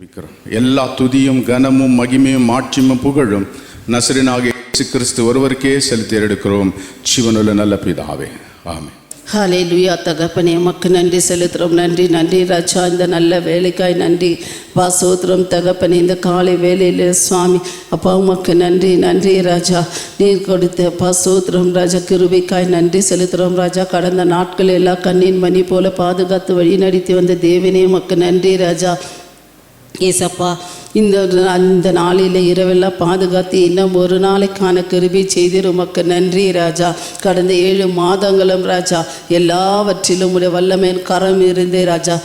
எல்லா துதியும் கனமும் மகிமையும் மாட்சியும் புகழும் நசரேயனாகிய இயேசு கிறிஸ்து ஒருவருக்கே செலுத்தி எடுக்கிறோம். ஜீவனுள்ள நல்ல பிதாவே, ஆமென். ஹல்லேலூயா. தகப்பனே, உமக்கு நன்றி செலுத்துகிறோம். நன்றி நன்றி ராஜா, இந்த நல்ல வேலைக்காய் நன்றி. சோத்திரம் தகப்பனே, இந்த காலை வேலையில் சுவாமி அப்பா உமக்கு நன்றி நன்றி ராஜா. நீர் கொடுத்த சோத்திரம் ராஜா, கிருபைக்காய் நன்றி செலுத்துகிறோம் ராஜா. கடந்த நாட்கள் எல்லாம் கண்ணின் மணி போல பாதுகாத்து வழி நடத்தி வந்த தேவனே உமக்கு நன்றி ராஜா. ஏசப்பா, இந்த நாளில் இரவெல்லாம் பாதுகாத்து இன்னும் ஒரு நாளைக்கான கிருபை செய்து உமக்கு நன்றி ராஜா. கடந்த 7 மாதங்களும் ராஜா எல்லாவற்றிலும் உடைய வல்லமையின் கரம் இருந்தே ராஜா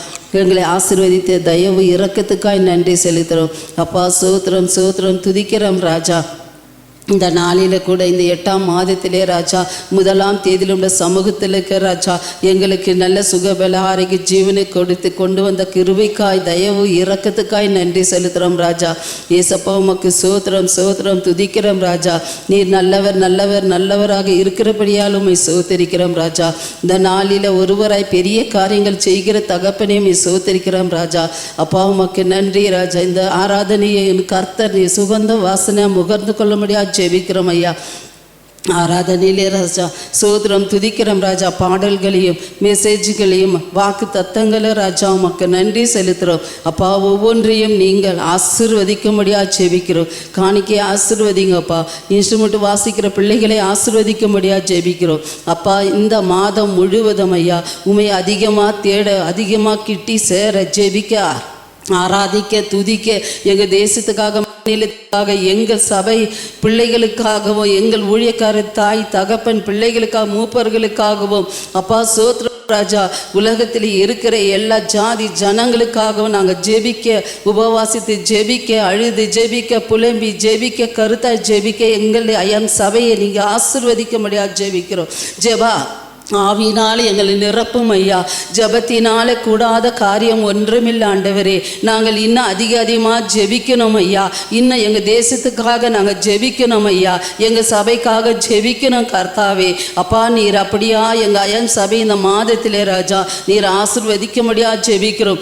எங்களை ஆசீர்வதித்த தயவு இரக்கத்துக்காய் நன்றி செலுத்துகிறோம் அப்பா. சோத்திரம் சோத்திரம் துதிக்கிறோம் ராஜா. இந்த நாளில் கூட இந்த 8ஆம் மாதத்திலே ராஜா 1ஆம் தேதியில் உள்ள சமூகத்தில் இருக்க ராஜா எங்களுக்கு நல்ல சுகபல ஆரோக்கிய ஜீவனை கொடுத்து கொண்டு வந்த கிருபைக்காய் தயவு இரக்கத்துக்காய் நன்றி செலுத்துகிறோம் ராஜா. ஏசப்பா உமக்கு சோத்திரம் சோத்திரம் துதிக்கிறோம் ராஜா. நீர் நல்லவர் நல்லவர் நல்லவராக இருக்கிறபடியால் உம்மை சோத்தரிக்கிறோம் ராஜா. இந்த நாளில் ஒருவராய் பெரிய காரியங்கள் செய்கிற தகப்பனே உம்மை சோத்தரிக்கிறோம் ராஜா. அப்பா உமக்கு நன்றி ராஜா. இந்த ஆராதனையை கர்த்தர் நீ சுகந்த வாசனை முகர்ந்து கொள்ள முடியாது ஜெபிக்கிறோம் ஐயா. ஆராதனையிலே ராஜா சோத்திரம் துதிக்கிறோம் ராஜா. பாடல்களையும் மெசேஜ்களையும் வாக்கு தத்தங்களை ராஜா உமக்கு நன்றி செலுத்துகிறோம் அப்பா. ஒவ்வொன்றையும் நீங்கள் ஆசீர்வதிக்கும்படியாக ஜெபிக்கிறோம். காணிக்கை ஆசீர்வதிங்கப்பா. இன்ஸ்ட்ருமெண்ட் வாசிக்கிற பிள்ளைகளை ஆசீர்வதிக்கும்படியாக ஜெபிக்கிறோம் அப்பா. இந்த மாதம் முழுவதும் ஐயா உமை அதிகமாக தேட அதிகமாக கிட்டி சேர ஜெபிக்க ஆராதிக்க துதிக்க எங்கள் தேசத்துக்காக மாநிலத்துக்காக எங்கள் சபை பிள்ளைகளுக்காகவும் எங்கள் ஊழியக்கார தாய் தகப்பன் பிள்ளைகளுக்காக மூப்பர்களுக்காகவும் அப்பா சோத்ர ராஜா உலகத்தில் இருக்கிற எல்லா ஜாதி ஜனங்களுக்காகவும் நாங்கள் ஜெபிக்க உபவாசித்து ஜெபிக்க அழுது ஜெபிக்க புலம்பி ஜெபிக்க கருத்தாய் ஜெபிக்க எங்கள் ஐயம் சபையை நீங்கள் ஆசீர்வதிக்க முடியாது ஜெபிக்கிறோம். ஜெபா ஆவியினாலே எங்களை நிரப்பும் ஐயா. ஜபத்தினாலே கூடாத காரியம் ஒன்றுமில்லை ஆண்டவரே. நாங்கள் இன்னும் அதிகமாக ஜெபிக்கணும் ஐயா. இன்னும் எங்கள் தேசத்துக்காக நாங்கள் ஜெபிக்கணும் ஐயா. எங்கள் சபைக்காக ஜெபிக்கணும் கர்த்தாவே. அப்பா நீர் அப்படியா எங்கள் ஐயன் சபை இந்த மாதத்திலே ராஜா நீர் ஆசீர்வதிக்க முடியாது ஜெபிக்கிறோம்.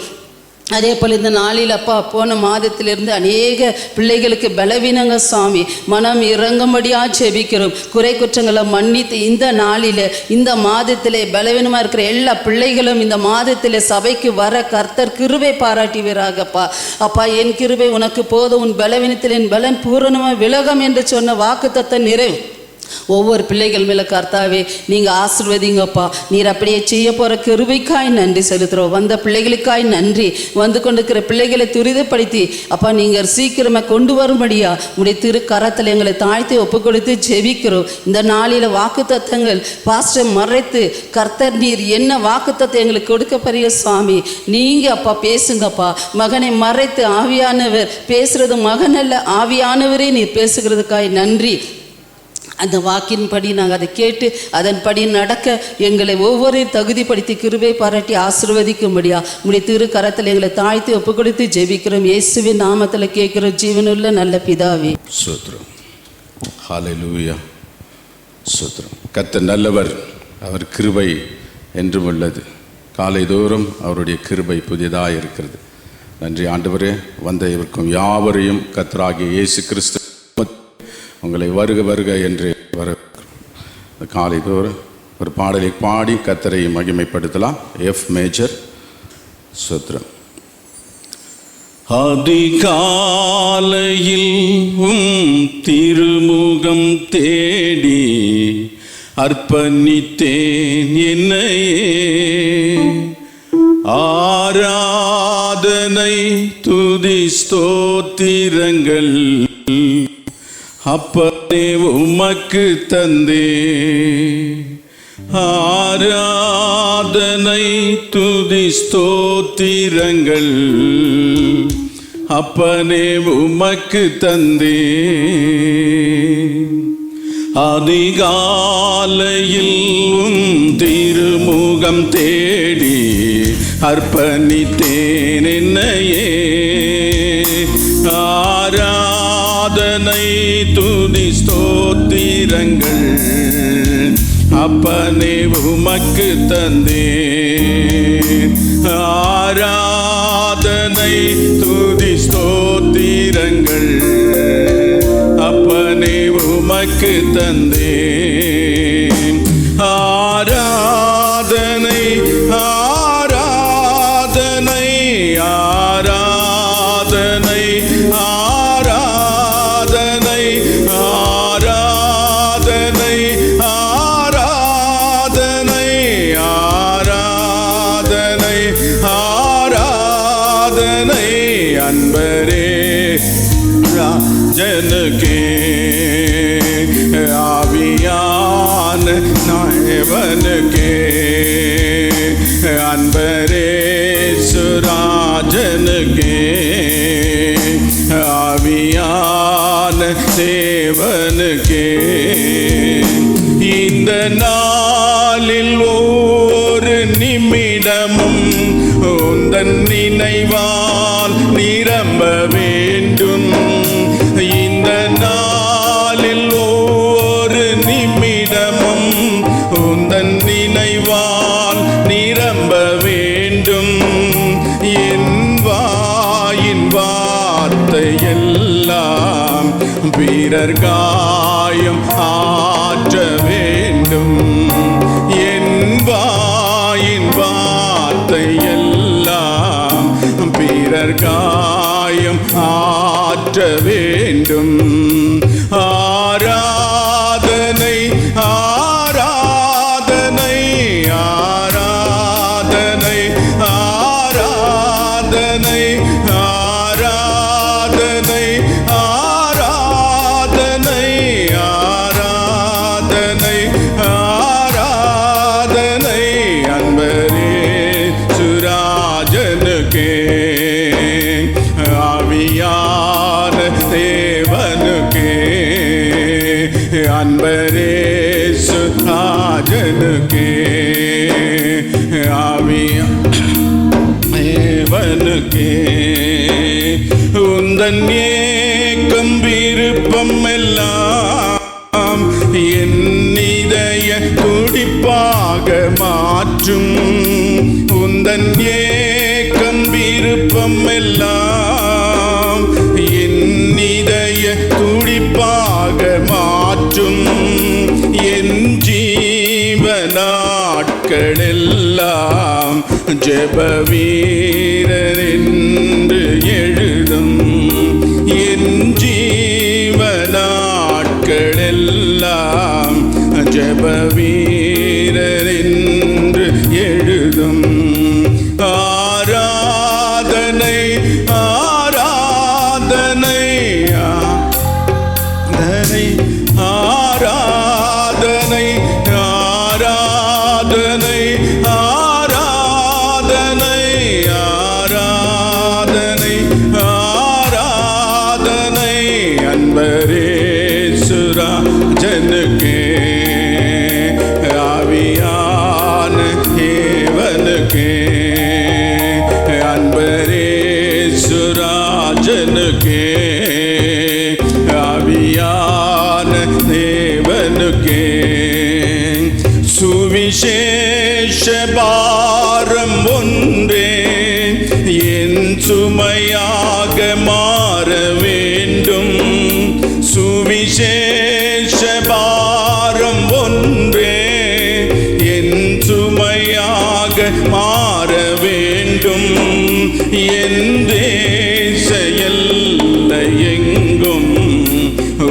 அதே போல் இந்த நாளில் அப்பா போன மாதத்திலிருந்து அநேக பிள்ளைகளுக்கு பலவீனங்க சாமி மனம் இறங்கும்படியாக ஜெபிக்கிறோம். குறை குற்றங்களை மன்னித்து இந்த நாளில் இந்த மாதத்திலே பலவீனமாக இருக்கிற எல்லா பிள்ளைகளும் இந்த மாதத்திலே சபைக்கு வர கர்த்தர் கிருபை பாராட்டுவீராகப்பா. அப்பா என் கிருபை உனக்கு போதும், உன் பலவீனத்தில் என் பலன் பூரணமாக விலகும் என்று சொன்ன வாக்குத்தத்தம் நிறைவு ஒவ்வொரு பிள்ளைகள் மேலே கர்த்தாவே நீங்கள் ஆசீர்வதிங்கப்பா. நீர் அப்படியே செய்ய போகிற கிருபைக்காய் நன்றி செலுத்துகிறோம். வந்த பிள்ளைகளுக்காய் நன்றி. வந்து கொண்டிருக்கிற பிள்ளைகளை துரிதப்படுத்தி அப்பா நீங்கள் சீக்கிரமாக கொண்டு வரும்படியா உடைய திரு கரத்தில் எங்களை தாழ்த்தி ஒப்பு கொடுத்து ஜெபிக்கிறோம். இந்த நாளில் வாக்கு தத்தங்கள் பாஸ்டர் மறைத்து கர்த்தர் நீர் என்ன வாக்கு தத்தம் எங்களுக்கு கொடுக்க போறிய சுவாமி நீங்கள் அப்பா பேசுங்கப்பா. மகனை மறைத்து ஆவியானவர் பேசுகிறது மகன் அல்ல ஆவியானவரே நீர் பேசுகிறதுக்காய் நன்றி. அந்த வாக்கின்படி நாங்கள் அதை கேட்டு அதன்படி நடக்க எங்களை ஒவ்வொரு தகுதிப்படுத்தி கிருபை பாராட்டி ஆசீர்வதிக்கும்படியா உடைய திரு கரத்தில் எங்களை தாழ்த்தி ஒப்பு கொடுத்து ஜெபிக்கிறோம். இயேசுவின் நாமத்தில் கேட்கிறோம் ஜீவனுள்ள நல்ல பிதாவே. ஸ்தோத்திரம். ஹல்லேலூயா. ஸ்தோத்திரம். கர்த்தர் நல்லவர், அவர் கிருபை என்றும் உள்ளது. காலைதோறும் அவருடைய கிருபை புதியதாக இருக்கிறது. நன்றி ஆண்டவரே. வந்த இவருக்கும் யாவரையும் கர்த்தராகிய இயேசு கிறிஸ்து உங்களை வருக வருக என்று வர காலைதோறும் ஒரு பாடலை பாடி கர்த்தரை மகிமைப்படுத்தலாம். F major. ஸ்தோத்திரம். அதிகாலையில் திருமுகம் தேடி அர்ப்பணித்தேன் என்னையே. ஆராதனை துதி ஸ்தோத்திரங்கள் அப்பனே உமக்கு தந்தே. ஆராதனை துதி ஸ்தோத்திரங்கள் அப்பனே உமக்கு தந்தே. அதிகாலையில் திருமுகம் தேடி அர்ப்பணித்தேன் என்னையே. ஆராதனை துதி ஸ்தோத்திரங்கள் அப்பனே உமக்கு தந்தே. ஆராதனை துதி ஸ்தோத்திரங்கள் அப்பனே உமக்கு தந்தேன். ஆராதனை ஆராதனை ஆராதனை ஆராதனை ஆராதனை ஆராதனை ஆராதனை ஆராதனை அன்பரே ராஜனுக்கே ஆவியான நாயவனுக்கே அன்பரே சுராஜனுக்கே ஆவியான தேவனுக்கே இந்த நாளில் ஒவ்வொரு நிமிடமும் உந்தன் நினைவால் நிரம்ப வேண்டும். இந்த நாளில் ஒவ்வொரு நிமிடமும் உந்தன் நினைவால் நிரம்ப வேண்டும். என் வாயின் வார்த்தை எல்லாம் பிறர் காயம் ஆற்ற வேண்டும். என் வாயின் வார்த்தை எல்லாம் பிறர் காயம் ஆற்ற வேண்டும். ஆராதனை ஆராதனை ஆராதனை ஆராதனை ஆராதனை ஆராதனை ஆராதனை ஆராதனை அன்பரே சுராஜனுக்கே ஆவியான தேவனுக்கே அன்பரே சுராஜனுக்கே தேவனுக்கே உந்தன் ஏக்கம் விருப்பம் எல்லாம் என் இதய துடிப்பாக மாற்றும். உந்தன் ஏக்கம் விருப்பம் எல்லாம் என் இதய துடிப்பாக மாற்றும். என் ஜீவ நாட்களெல்லாம் ஜெப வீரர் என்று எழுதும். என் ஜீவ நாட்களெல்லாம் ஜெப வீரர் என்று எழுதும். ஆராதனை ஆராதனை ஆராதனை ஆராதனை ஆராதனை ஆராதனை ஆராதனை ஆராதனை அன்பரே சுராஜனுக்கே ஆவியான தேவனுக்கே அன்பரே சுராஜனுக்கே ஆவியான தேவனுக்கே சுவிசேஷ பாரம் ஒன்றே என் சுமையாக மாற வேண்டும். சுவிசேஷ பாரம் ஒன்றே என் சுமையாக மாற வேண்டும். என் தேச எல்லை எங்கும்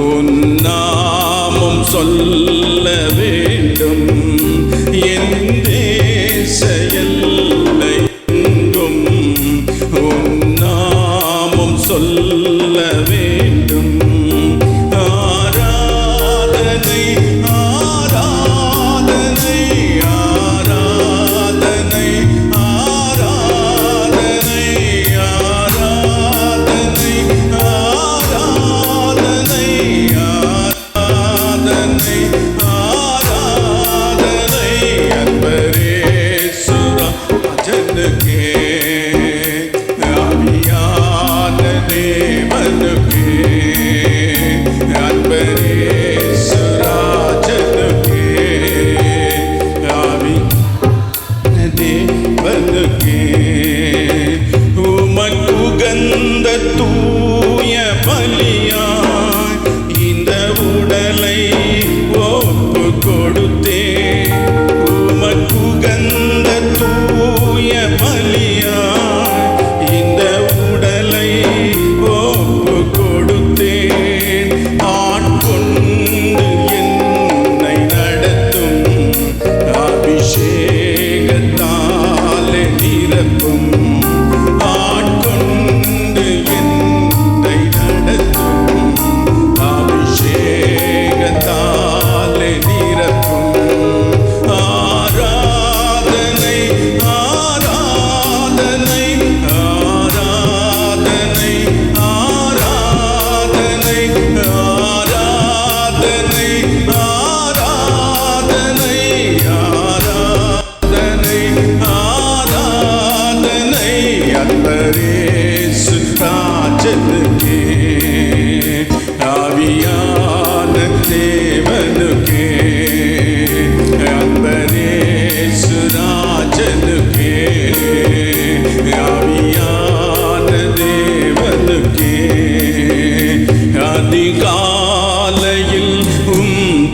உன் நாமம் சொல்ல வேண்டும். என் தேச எல்லை எங்கும் உன் நாமம் சொல்ல வேண்டும். ஆராதனை ஆராதனை ஆராதனை ஆராதனை ஆராதனை ஆராதனை ஆராதனை ஆராதனை அன்பரே சுராஜனுக்கே ஆவியான தேவனுக்கே அன்பரே சுராஜனுக்கே ஆவியான தேவனுக்கே உமக்குகந்த தூய பலியாய் இந்த உடலை ஒப்பு கொடுத்தேன். உமக்குகந்த தூய பலியாய் இந்த உடலை ஒப்பு கொடுத்தேன். ஆட்கொண்டு என்னை நடத்தும் அபிஷேகத்தாலே நிரப்பும். ஆட்கொண்டு என்னை நடத்தும் அபிஷேகத்தாலே நிரப்பும். ஆராதனை ஆராதனை ஆராதனை ஆராதனை ஆராதனை ஆராதனை ஆராதனை ஆராதனை அன்பரேசு ராஜனுக்கே ஆவியான தேவனுக்கே. அன்பரேசு ராஜனுக்கே ஆவியான தேவனுக்கே. அதிகாலையில்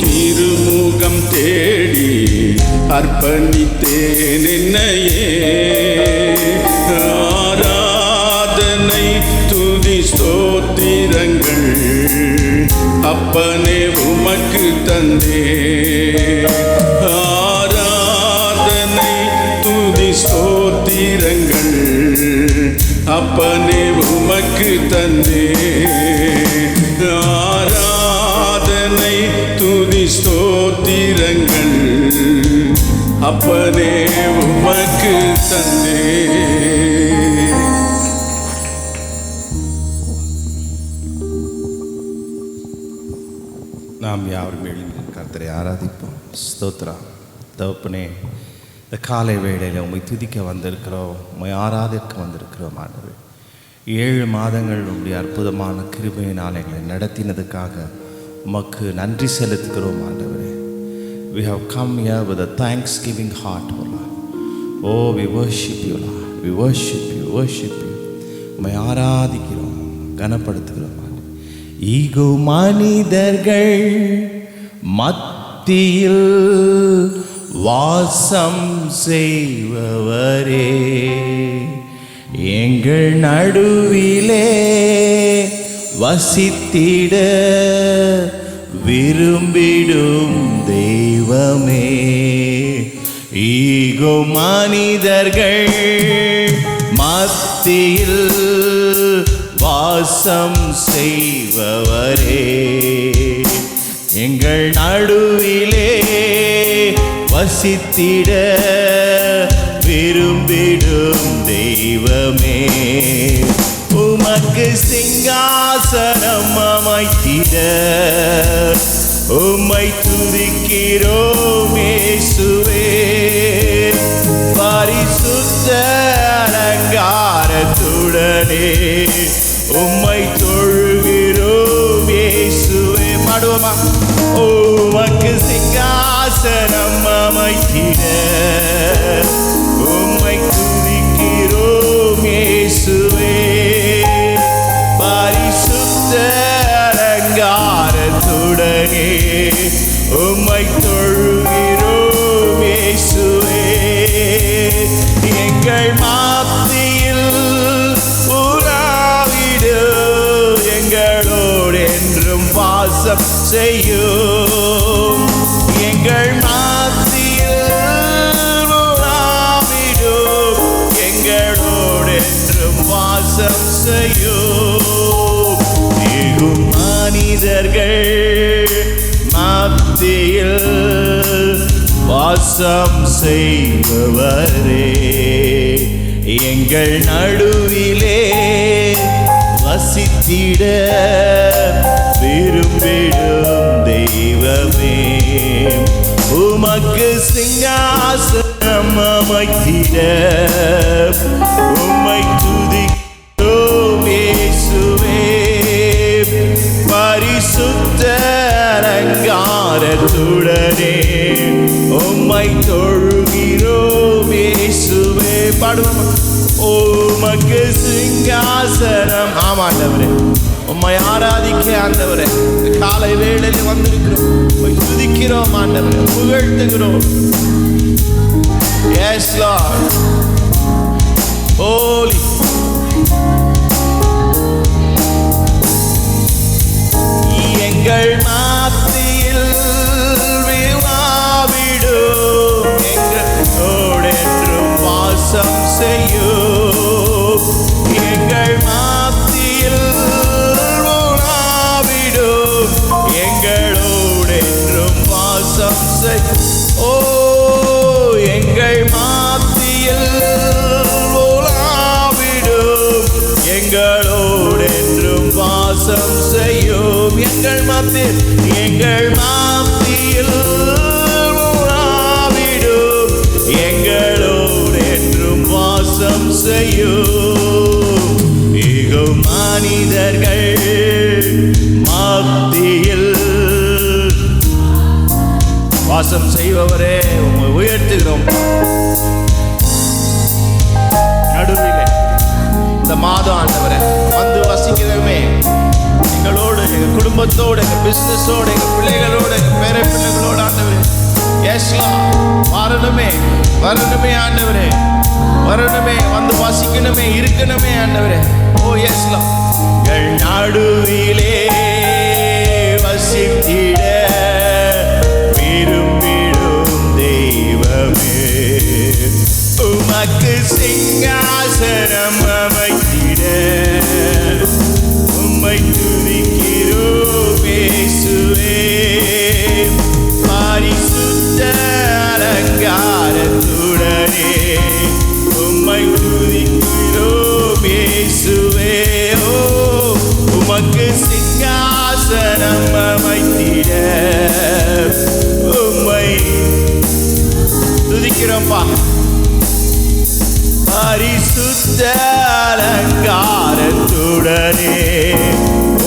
திருமுகம் தேடி அர்ப்பணித்தேன் என்னையே. ஆராதனை துதி ஸ்தோத்திரங்கள் அப்பனே உமக்கு தந்தே. ஆராதனை துதி ஸ்தோத்திரங்கள் அப்பனே உமக்கு தந்தே. ஆராதனை துதி ஸ்தோத்திரங்கள் அப்பனே உமக்கு தந்தே. நாம் யாவரும் எழுந்து கர்த்தரை ஆராதிப்போம். ஸ்தோத்திரம் தகப்பனே, இந்த காலை வேளையில் உம்மை துதிக்க வந்திருக்கிறோம், உம்மை ஆராதிக்க வந்திருக்கிறோம் ஆண்டவரே. 7 மாதங்கள் உம்முடைய அற்புதமான கிருபையினால் எங்களை நடத்தினதுக்காக உமக்கு நன்றி செலுத்துகிறோம் ஆண்டவரே. We have come here with a thanksgiving heart, O Lord. Oh, we worship you, Lord. We worship you, worship you. உம்மை ஆராதிக்கிறோம், கனப்படுத்துகிறோம். ஈகோ மனிதர்கள் மத்தியில் வாசம் செய்பவரே, எங்கள் நடுவிலே வசித்திட விரும்பிடும் தெய்வமே. ஈகோ மனிதர்கள் மத்தியில் வாசம் செய்பவரே, எங்கள் நடுவிலே வசித்திட விரும்பிடும் தெய்வமே. உமக்கு சிங்காசனம் அமைத்திட உம்மை துதிக்கிறோம் இயேசுவே. பரிசுத்த அலங்காரத்துடனே உம்மை தொழுகிறோம் இயேசுவே. பாடுவோமா? உமக்கு சிங்காசனம் அமைத்திட உம்மை துதிக்கிறோம் இயேசுவே. பரிசுத்த அலங்காரத்துடனே உம்மை தொழுகிறோம் இயேசுவே. எங்கள் மத்தியில் உலாவிடு, எங்களோடு என்றும் வாசம் செய்யும். எங்கள் மத்தியில் உலாவிடு, எங்களோடு என்றும் வாசம் செய்யும். எங்கும் மனிதர்கள் மத்தியில் வாசம் செய்பவரே, எங்கள் நடுவிலே வசித்திட விரும்பிடும் தெய்வமே. உமக்கு சிங்காசனம் அமைத்திட உம்மை துதிக்கிறோம் இயேசுவே. பரிசுத்த அலங்காரத்துடனே உம்மை தொழுகிறோம் இயேசுவே. பாடுவோம். உமக்கு சிங்காசனம், ஆமாண்டவரே, உம்மை ஆராதிக்க ஆண்டவரே காலை வேளையில் வந்திருக்கிறோம். உம்மை துதிக்கிறோம் ஆண்டவரே, புகழ்த்துகிறோம். Yes Lord, holy. எங்கள் மத்தியில் விழாவிடும், எங்களோடு என்றும் வாசம் செய்யும். எங்கள் மத்தியில் விழாவிடும், எங்களோடு என்றும் வாசம் செய்யும். ஓ எங்கள் மத்தியில் விழாவிடும், எங்களோடு என்றும் வாசம் செய்யும். எங்கள் மத்தியில் விழாவிடும், எங்களோடு என்றும் வாசம் செய்யும். ஏகோ மனிதர்கள் மத்தியில் வாசம் செய்பவரே உம்மை உயர்த்துகிறோம். நடுவிலே இந்த மாதம் ஆண்டவரே வந்து வசிக்கிறோமே, எங்களோடு, எங்கள் குடும்பத்தோடு, எங்கள் பிஸ்னஸோடு, எங்கள் பிள்ளைகளோடு, எங்கள் பேர பிள்ளைகளோடு ஆண்டவரே. எஸ்லாம் வரணுமே, வரணுமே ஆண்டவரே, வரணுமே, வந்து வசிக்கணுமே, இருக்கணுமே ஆண்டவரே. ஓ எஸ்லாம் எங்கள் நடுவிலே வசித்திட விரும்பிடும் தெய்வமே, உமக்கு சிங்காசனம் அமைத்திட உம்மை துதிக்கிறோம் இயேசுவே. பரிசுத்த அலங்காரத்துடனே உம்மை துதிக்கிறோம் இயேசுவே. ஓ உமக்கு சிங்காசனம் அமைத்திட உம்மை துதிக்கிறோம்பா. பரிசுத்த அலங்காரத்துடனே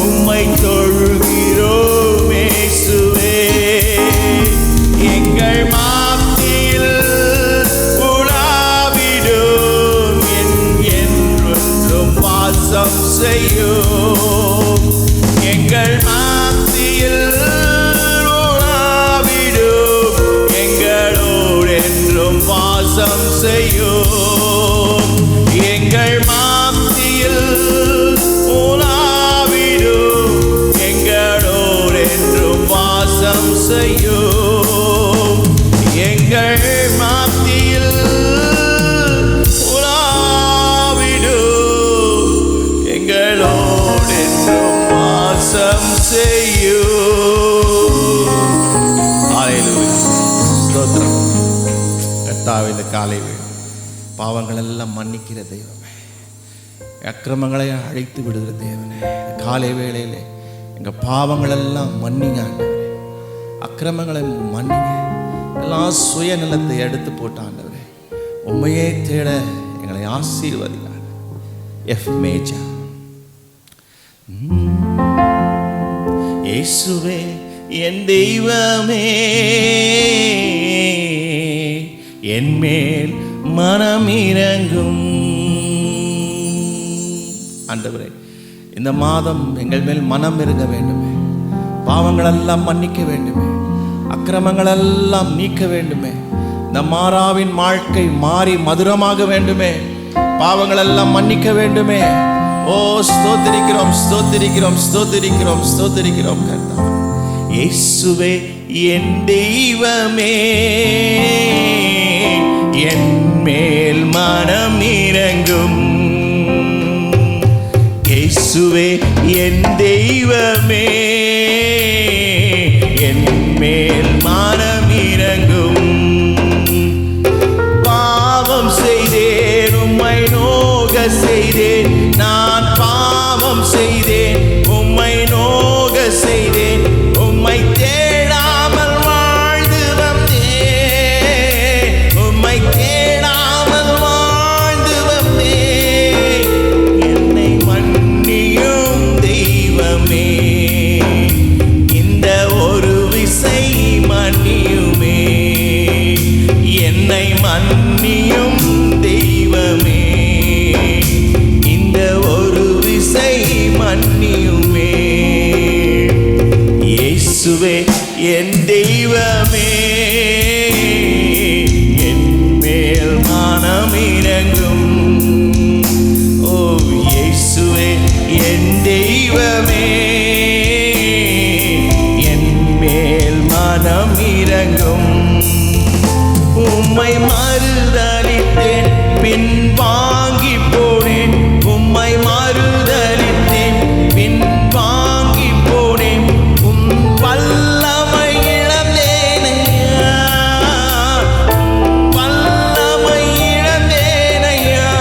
உம்மை தொழுகிறோம் இயேசுவே. எங்கள் மத்தியில் உலாவிடும், என்றென்றும் வாசம் செய்யும். எங்கள் மத்தியில் உலாவிடும், எங்களோடு என்றும் வாசம் செய்யும். எங்கள் மத்தியில் உலாவிடும், எங்களோடு என்றும் வாசம் செய்யும். எங்கள் மத்தியில் உலாவிடும், எங்களோடு என்றும் வாசம் செய்யும். ஹல்லேலூயா, ஸ்தோத்திரம். கர்த்தாவே, இந்த காலை வேளை பாவங்கள் எல்லாம் மன்னிக்கிற தெய்வமே, அக்கிரமங்களை அழைத்து விடுகிற தேவனே, காலை வேளையிலே எங்கள் பாவங்கள் எல்லாம் மன்னிங்க ஆண்டவரே, அக்கிரமங்களை மன்னிங்க, எல்லாம் சுயநலத்தை எடுத்து போட்ட ஆண்டவரே, உண்மையே தேட எங்களை ஆசீர்வதிங்க. எஃப் மேஜா. இயேசுவே என் தெய்வமே, என் மேல் மனம் இறங்கும். ஆண்டவரே, இந்த மாதம் எங்கள் மேல் மனம் இறங்க வேண்டுமே, பாவங்கள் எல்லாம் மன்னிக்க வேண்டுமே, அக்கிரமங்கள் எல்லாம் நீக்க வேண்டுமே, இந்த மாறாவின் வாழ்க்கை மாறி மதுரமாக வேண்டுமே, பாவங்கள் எல்லாம் மன்னிக்க வேண்டுமே. ஓ ஸ்தோத்திரிக்கிறோம், ஸ்தோத்திரிக்கிறோம், ஸ்தோத்திரிக்கிறோம், ஸ்தோத்திரிக்கிறோம் கர்த்தாவே. இயேசுவே என் தெய்வமே, என் மேல் மனம் இறங்கும். இயேசுவே என் தெய்வமே, என் மேல் மனம் இறங்கும். பாவம் செய்தேன், உம்மை நோக செய்தேன், நான் பாவம் செய்தேன், உம்மை நோக செய்தேன், உம்மை தேடாமல் வாழ்ந்து வந்தேன், உம்மை தேடாமல் வாழ்ந்து வந்தேன். என்னை மன்னியும் தெய்வமே, இந்த ஒரு விசை மன்னியுமே. என்னை மன்னியும் தெய்வமே, இந்த ஒரு விசை மன்னியுமே. இயேசுவே என் தெய்வமே, என் மேல் மனம் இறங்கும். ஓ இயேசுவே என் தெய்வமே, என் மேல் மனம் இறங்கும். உம்மை மறுதலித்தேன் பின் வாங்கி போனேன், உம்மை மறுதலித்தேன் பின் வாங்கி போனேன். உம் வல்லமை இழந்தேனையா, வல்லமை இழந்தேனையா.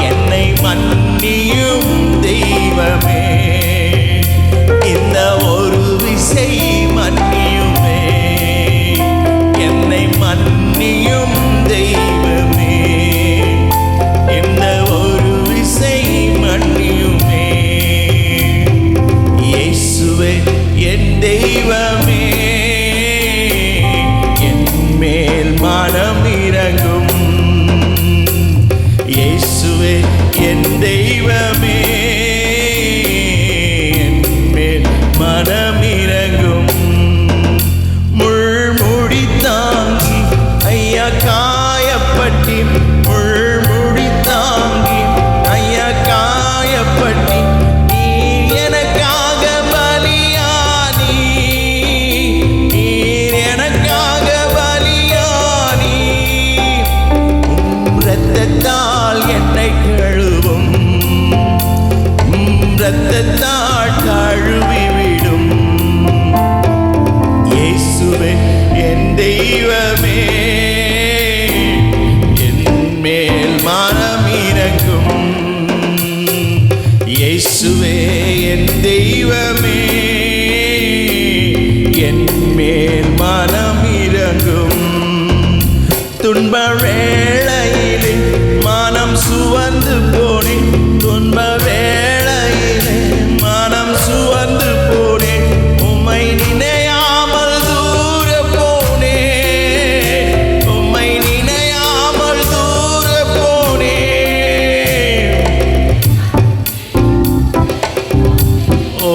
என்னை மன்னியும் தெய்வமே, இந்த ஒரு விசை மன்னியுமே. என்னை மன்னியும் தெய்வமே, இந்த ஒரு விசை மன்னியுமே. இயேசுவே என் தெய்வமே, என் மேல் மனம் இறங்கும். இயேசுவே என் தெய்வமே, என் மேல் மனம் இறங்கும். முள்முடி தாங்கி ஐயா காயப்பட்டி, முள்முடி தாங்கி ஐயா காயப்பட்டி, நீர் எனக்காக பலியானி, நீர் எனக்காக பலியானி. இரத்தத்தால் என்னை கழுவும், இரத்தத்தால் கழுவிவிடும். இயேசுவே என் தெய்வமே, என் மேல் மனம் இறங்கும். இயேசுவே என் தெய்வமே, என் மேல் மனம் இறங்கும். துன்ப வேளையிலே மனம் சுவந்து போனேன், துன்ப வேளையிலே மனம் சுவந்து போனேன். உம்மை நினையாமல் தூர போனேன், உம்மை நினையாமல் தூர போனேன். ஓ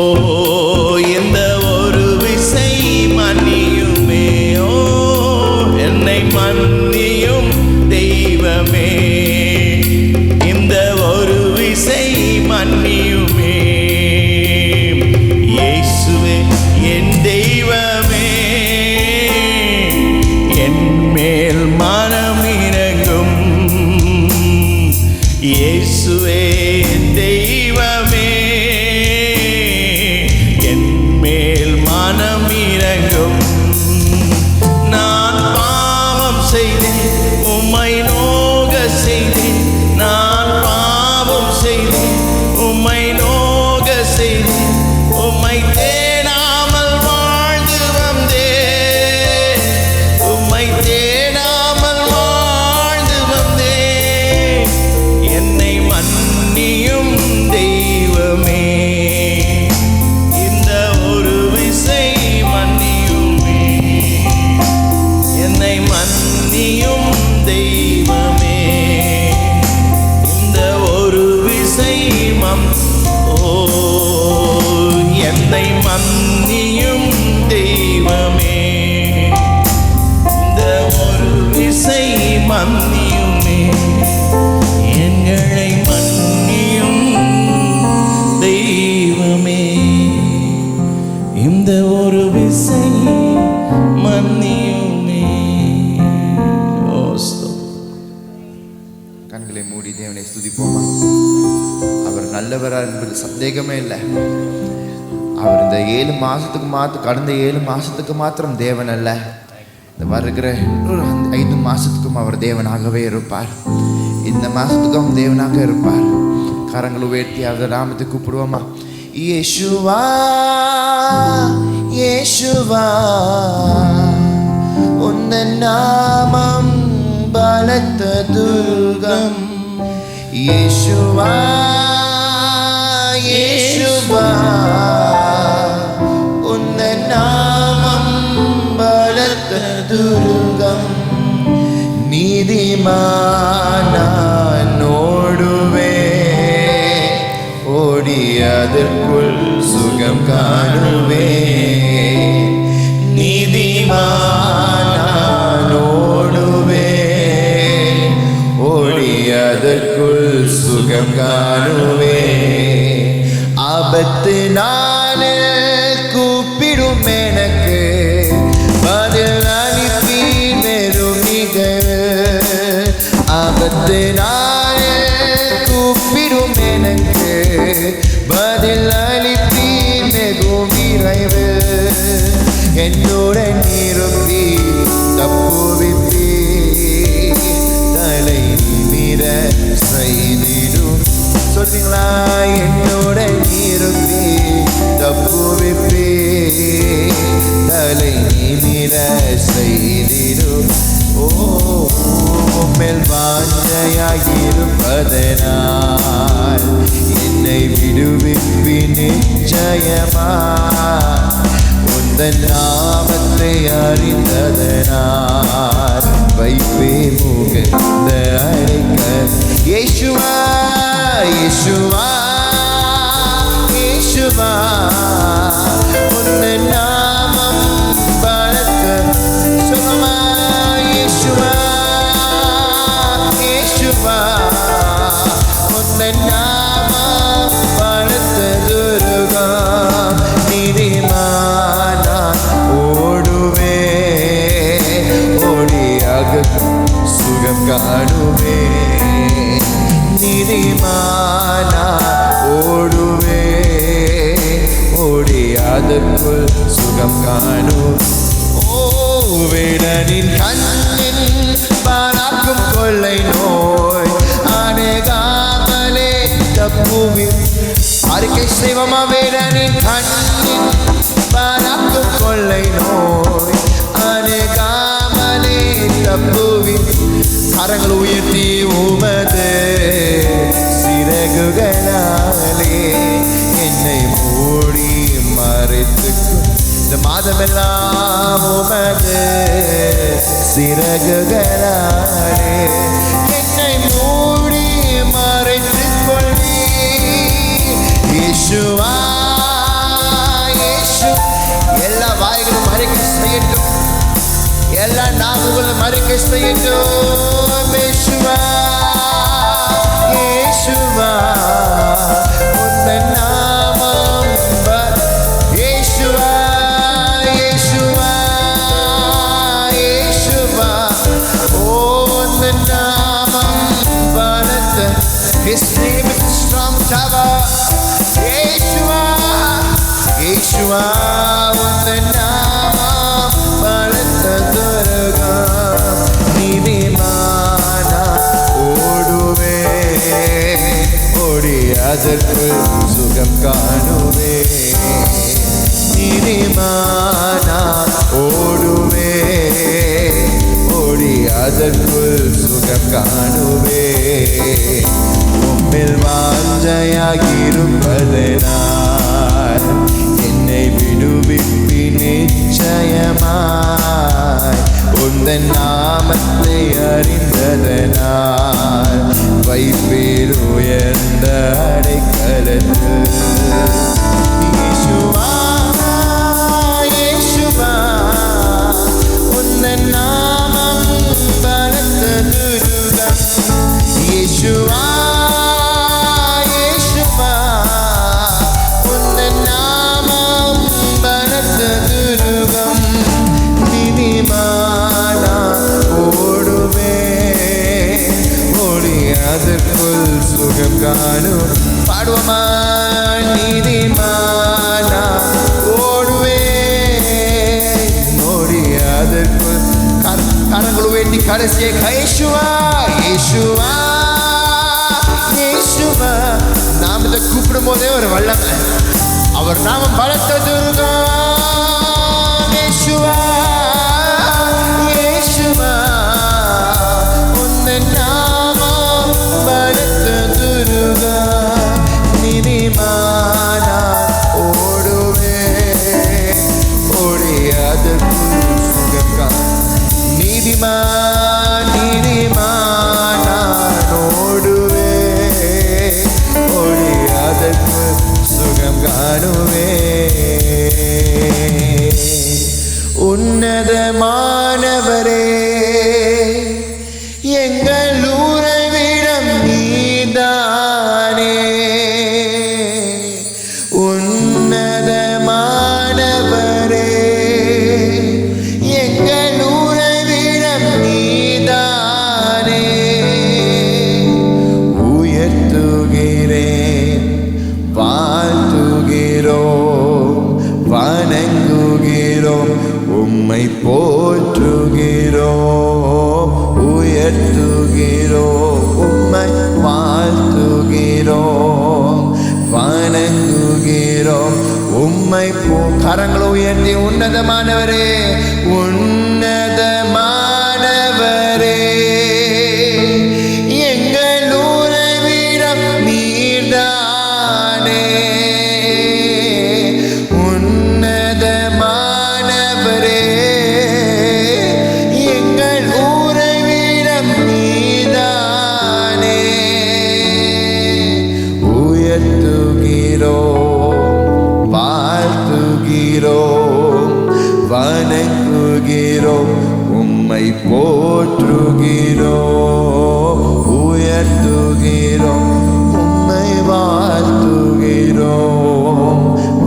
இந்த ஒரு விசை மன்னியுமே, ஓ என்னை மன்னியும் தெய்வமே, இந்த ஒரு விசை மன்னியுமே. இயேசுவே என் தெய்வமே, என் மேல் மனம் இறங்கும். இயேசுவே என் தெய்வமே, என் மேல் மனம் இறங்கும். நான் பாவம் செய்தேன், உம்மை நோக செய்தேன், நான் பாவம் செய்தேன், உம்மை நோக செய்தேன். உம்மை தேடாமல் வாழ்ந்து வந்தேன், உம்மை தேடாமல் வாழ்ந்து வந்தேன். என்னை மன்னியும் தெய்வமே, இந்த ஒரு விசை மன்னியுமே. என்னை மன்னியும் தெய்வமே, இந்த ஒரு விசை ஓ என்னை மன்னியும் தெய்வமே, இந்த ஒரு விசை மன்னியுமே. எங்களை மன்னியும் தெய்வமே, இந்த ஒரு விசை மன்னியுமே. ஓ கண்களை மூடி தேவனை ஸ்துதிப்போமா. அவர் நல்லவரார் என்பது சந்தேகமே இல்லை. அவர் இந்த 7 மாதத்துக்கு கடந்த 7 மாதத்துக்கு மாத்திரம் தேவன் அல்ல, இந்த வருகிற இன்னொரு 5 மாதத்துக்கும் அவர் தேவனாகவே இருப்பார். இந்த மாதத்துக்கும் தேவனாக இருப்பார். கரங்களை உயர்த்தி அவர் நாமத்தை கூப்பிடுவோமா. இயேசுவா இயேசுவா உந்தன் நாமம் பலத்த துர்கம். இயேசுவா இயேசுவா உந்தன் நாமம் பலத்த துர்கம். நீதிமானான் ஓடுவே ஓடிய அதற்குள் சுகம் காணுவே நீதிமானோடுவே ஓடி அதற்குள் சுகம் காணுவே ஆபத்து நாளில் கூப்பிடும் எனக்கு பதில் அளிப்பீர் வெறும் நிகழ் ஆபத்து நாளில் கூப்பிடும் எனக்கு பதில் அளிப்பீர் வெகும் விரைவு என்னுடன் இருப்பி தப்புவிப்பி தலை நிமிர செய்திடும் சொல்வீங்களா என்னுடன் இருப்பி தப்புவிப்பி தலை நிமிர செய்திடும் மேல் வாஞ்சையாயிருப்பதனால் என்னை விடுவிப்பி நிச்சயமா உந்தன் நாமத்தை அறிந்ததனால் வைப்பே முகந்த அழைக்க இயேசுவா இயேசுவா இயேசுவா உந்தன் நாமம் பலத்த சொல்லுமா இயேசுவா இயேசுவா உந்தன் நாமம் பலத்த துருகம் நீதிமான ஓடுவே ஓடியாக சுகம் காணுவே நீதிமான ஓடுவே ஓடி அதற்குள் சுகம் காணும் வேடனின் கண்ணின் பாராக்கும் கொள்ளை நோய் அணுகாமலே தப்புவின் அறிக்கை செய்வமா வேடனின் கண்ணின் பாராக்கும் கொள்ளை நோய் அணுகாமலே தப்புவின் கரங்கள் உயர்த்தி உமது சிறகுகளாலே என்னை மூடி மறைத்துக்கும் இந்த மாதமெல்லாம் உமது சிறகுகளாலே என்னை மூடி மறைத்துக் கொள்ளி இயேசுவா இயேசு எல்லா வாய்களும் அறிக்கை செய்யட்டும் எல்லா நாவுகளும் அறிக்கை செய்யட்டும் இயேசுவா இயேசுவா உந்தன் நாமம் இயேசுவா இயேசுவா இயேசுவா உந்தன் நாமம் பலத்த His name is a strong tower இயேசுவா இயேசுவா உந்தன் நாமம் பலத்த துருகம் நீதிமான ஓடுவே ஓடி அதற்குள் சுகம் காணுவே நீதிமான ஓடுவே ஓடி அதற்குள் சுகம் காணுவே உம்மில் வாஞ்சையாகிருப்பதனால் என்னை விடுவிப்பி நிச்சயமாய் உந்தன் நாமத்தை அறிந்ததனால் வைப்பீர் உயர்ந்த அடைக்கலத்தில் இயேசுவா இயேசுவா உந்தன் நாமம் பலத்த துருகம் இயேசுவா இயேசுவா உந்தன் நாமம் பலத்த துருகம் நீதிமான ஓடுவே ஓடி அதற்குள் சுகம் காணும் பாடுவோமா நீதிமான ஓடுவே ஓடி அதற்குள் கரங்கள் வேண்டி கடைசியை இயேசுவா இயேசுவா இயேசுவா நாமத்தை கூப்பிடும் போதே ஒரு வல்லமை அவர் நாமம் பலத்த துருகம் இயேசுவா இயேசுவா உந்தன் நாமம் பலத்த துருகம் நீதிமான ஓடுவே ஓடி அதற்குள் சுகம் நீதிமான் நீதிமான் ஓடுவே ஓடி அதற்குள் உம்மை போற்றுகிறோம், உயர்த்துகிறோம், உம்மை வாழ்த்துகிறோம், வணங்குகிறோம். உம்மை கரங்களை உயர்த்தி உன்னதமானவரே, உன்னதமானவரே, எங்கள் உறைவிடம் நீர்தானே. உன்னதமானவரே, எங்கள் உறைவிடம் நீர்தானே. உயர்த்துகிறோம், வாழ்த்துகிறோம், வணங்குகிறோம், உம்மை போற்றுகிறோம், உயர்த்துகிறோம், உம்மை வாழ்த்துகிறோம்,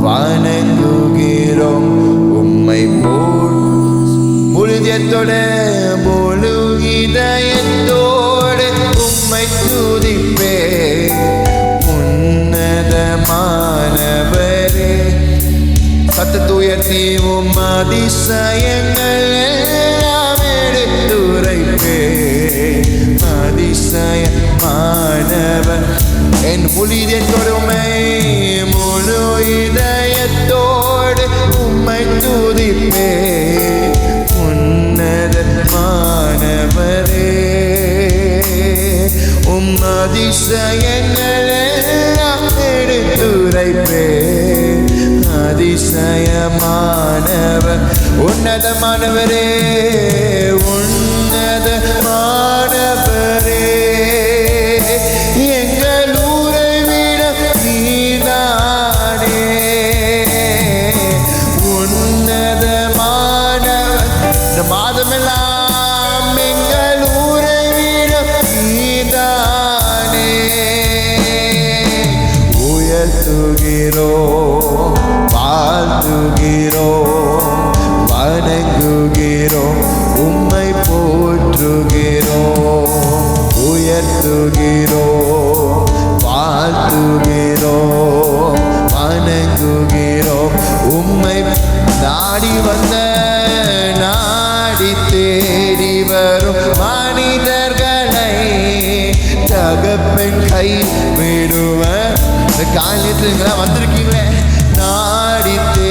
வணங்குகிறோம், உம்மை முழுதத்தோடு முழு இதயத்தோடு உம்மை துதிப்பே. உன்னதமானவரே, சத்தத்தை உயர்த்தி உம் அதிசயங்கள் எல்லாம் எடுத்துரைப்பே. அதிசயமானவர் என் முழு இதயத்தோடு உம்மை, முழு இதயத்தோடு உம்மை துதிப்பே. உன்னதமானவரே, உம் அதிசயங்கள் எல்லாம் எடுத்துரைப்பே. அதிசயமானவர், உன்னதமானவரே, உன்னதமானவரே, எங்கள் உறைவிடம் நீர்தானே. உன்னதமானவர், இந்த மாதமெல்லாம் எங்கள் உறைவிடம் நீர்தானே. உயர்த்துகிறோம், வாழ்த்துகிறோம், வணங்குகிறோம், உம்மை போற்றுகிறோம், உயர்த்துகிறோம், வாழ்த்துகிறோம், வணங்குகிறோம், உம்மை நாடி வந்த நாடி தேடி வரும் மனிதர்களை தகப்பன் கை விடுவர். இந்த காலையில வந்திருக்கீங்களே, நாடித்தே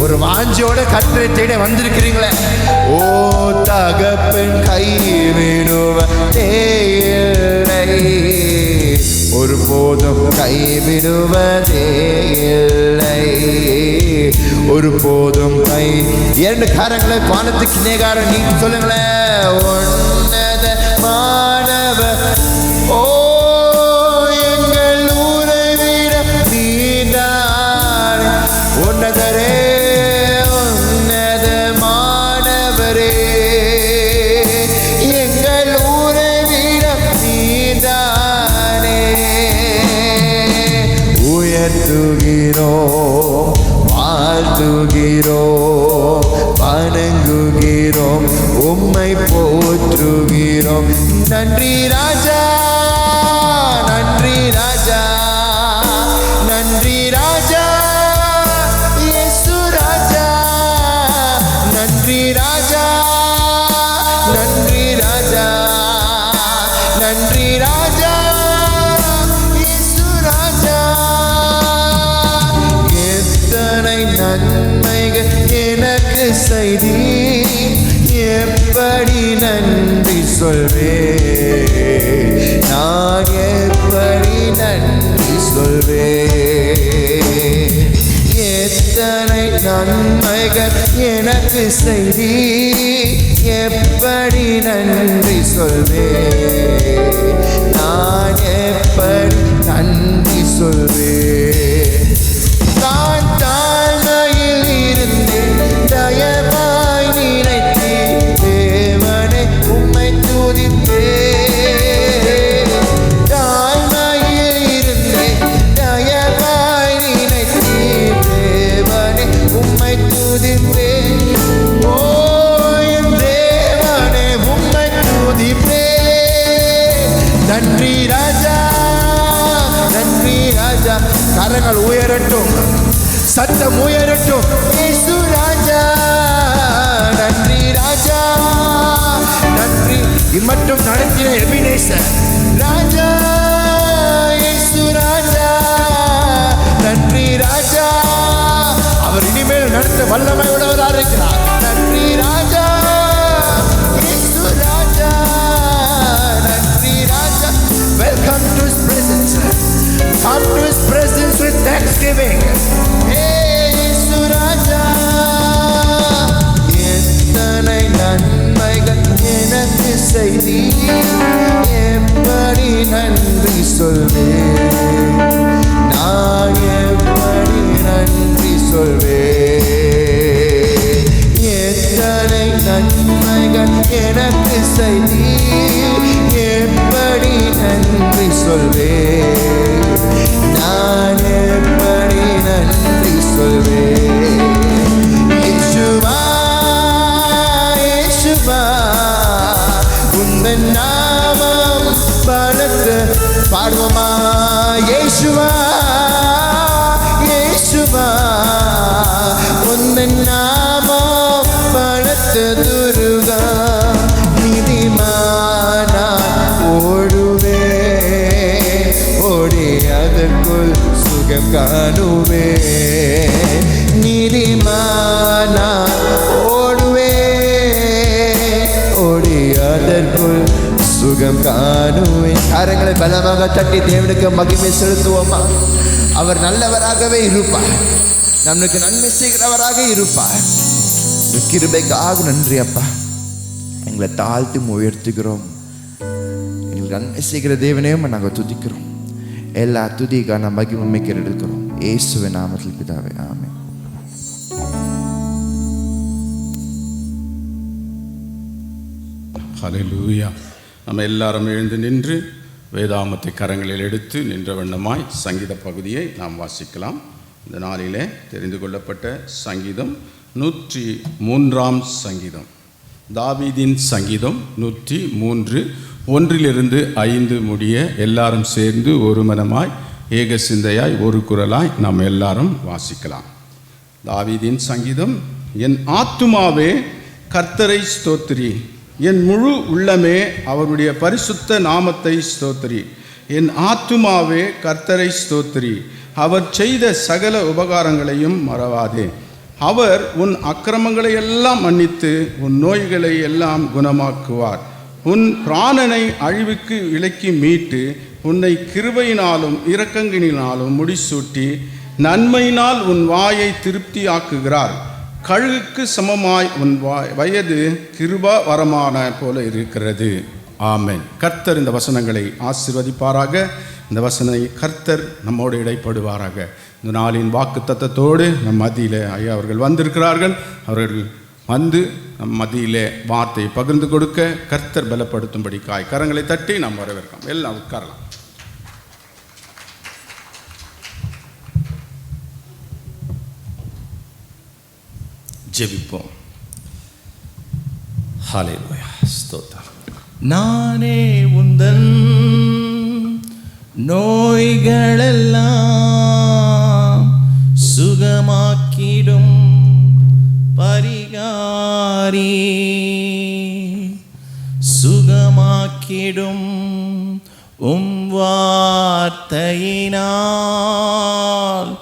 ஒரு வாஞ்சியோட கர்த்தரை தேட வந்திருக்கிறீங்களே, ஓ தகப்பன் கை விடுவதே இல்லை, ஒருபோதும் கைவிடுவதே இல்லை, ஒருபோதும் கை. இரண்டு காரங்களை வானத்துக்கு நேகாரம் நீ சொல்லுங்களேன். உன்னதமானவர், ஓ எங்கள் உறைவிடம் நீர்தானே. உன்னதரே, உன்னதமானவரே, எங்கள் உறைவிடம் நீர்தானே. உயர்த்துகிறோம், வாழ்த்துகிறோம், வணங்குகிறோம், உம்மை போற்றுகிறோம். நன்றி ராஜா, நன்றி ராஜா, நன்றி ராஜா, இயேசு ராஜா, நன்றி ராஜா, நன்றி ராஜா, நன்றி ராஜா, இயேசு ராஜா. எத்தனை நன்மைகள் எனக்கு செய்தி, எப்படி நன்றி சொல்வேன், நான் எப்படி நன்றி சொல்வேன். எத்தனை நன்மைகள் எனக்கு செய்தி, எப்படி நன்றி சொல்வேன், நான் எப்படி நன்றி சொல்வேன். நான் தாழ்மையில் இருந்து தயவாய் நினைத்து தேவனை உம்மை துதித்தேன். தாழ்மையில் இருந்து தயவாய் நினைத்து தேவனை உம்மை துதித்தேன். ஓ என் தேவனை உம்மை துதிப்பேன். நன்றி ராஜா, நன்றி ராஜா. கரங்கள் உயரட்டும், சத்தம் உயரட்டும். இயேசு ராஜா, நன்றி ராஜா நன்றி. இம்மட்டும் நடத்தின எபினேசர் ராஜா இயேசு ராஜா நன்றி ராஜா. அவர் இனிமேல் நடத்த வல்லமை உள்ளவராக இருக்கிறார். நன்றி ராஜா இயேசு ராஜா நன்றி ராஜா. Welcome to his presence. Come to his presence with thanksgiving. இயேசு ராஜா. எத்தனை நன்மைகள் எனக்கு செய்தி, எப்படி நன்றி சொல்வேன், நான் எப்படி நன்றி சொல்வேன். எத்தனை நன்மைகள் எனக்கு செய்தி, எப்படி நன்றி சொல்வேன், நான் எப்படி நன்றி சொல்வேன். இயேசுவா இயேசுவா உந்தன் நாமம் பலத்து பாடுவோமா. இயேசுவா இயேசுவா உந்தன் நாமம் பலத்து துருகா. நீதிமானா ஓடுவே ஓடி அதற்குள் சுகம் காணுவே. நீதிமானா ஓடுவே ஓடி அதற்குள் சுகம் காணுவேன். கரங்களை பலமாக தட்டி தேவனுக்கு மகிமை செலுத்துவோமா. அவர் நல்லவராகவே இருப்பார், நம்மளுக்கு நன்மை செய்கிறவராக இருப்பார். கிருபைக்காக நன்றி அப்பா. எங்களை தாழ்த்தி உயர்த்துகிறோம். எங்களுக்கு நன்மை செய்கிற தேவனையும் நாங்கள் துதிக்கிறோம். எல்லா துதிக்கான மகிமை எடுக்கிறோம் இயேசுவின் நாமத்தில் பிதாவே, ஆமென். ஹல்லேலூயா. நம்ம எல்லாரும் எழுந்து நின்று வேதாமத்தை கரங்களில் எடுத்து நின்ற வண்ணமாய் சங்கீத பகுதியை நாம் வாசிக்கலாம். இந்த நாளிலே தெரிந்து கொள்ளப்பட்ட சங்கீதம் 103ஆம் சங்கீதம், தாவீதின் சங்கீதம் 103 1 முடிய எல்லாரும் சேர்ந்து ஒரு மனமாய் ஏக சிந்தையாய் ஒரு குரலாய் நாம் எல்லாரும் வாசிக்கலாம். தாவீதின் சங்கீதம். என் ஆத்துமாவே கர்த்தரை ஸ்தோத்திரி, என் முழு உள்ளமே அவருடைய பரிசுத்த நாமத்தை ஸ்தோத்திரி. என் ஆத்துமாவே கர்த்தரை ஸ்தோத்திரி, அவர் செய்த சகல உபகாரங்களையும் மறவாதே. அவர் உன் அக்கிரமங்களை எல்லாம் மன்னித்து உன் நோய்களை எல்லாம் குணமாக்குவார். உன் பிராணனை அழிவுக்கு விலக்கி மீட்டு உன்னை கிருபையினாலும் இரக்கங்களினாலும் முடிசூட்டி நன்மையினால் உன் வாயை திருப்தியாக்குகிறார். கழுகுக்கு சமமாய் உன் வயது கிருபா வரமான போல இருக்கிறது. ஆமென். கர்த்தர் இந்த வசனங்களை ஆசீர்வதிப்பாராக. இந்த வசனை கர்த்தர் நம்மோடு இடைப்படுவாராக. இந்த நாளின் வாக்கு தத்தத்தோடு நம் மத்தியிலே ஐயா அவர்கள் வந்திருக்கிறார்கள். அவர்கள் வந்து நம் மத்தியிலே வார்த்தையை பகிர்ந்து கொடுக்க கர்த்தர் பலப்படுத்தும்படி கரங்களை தட்டி நாம் வரவேற்கலாம். எல்லாம் உட்காரலாம். ஜெபிப்போம். ஹல்லேலூயா, ஸ்தோத்திரம். நானே உந்தன் நோய்களெல்லாம் சுகமாக்கிடும் பரிகாரி, சுகமாக்கிடும் வார்த்தையினால்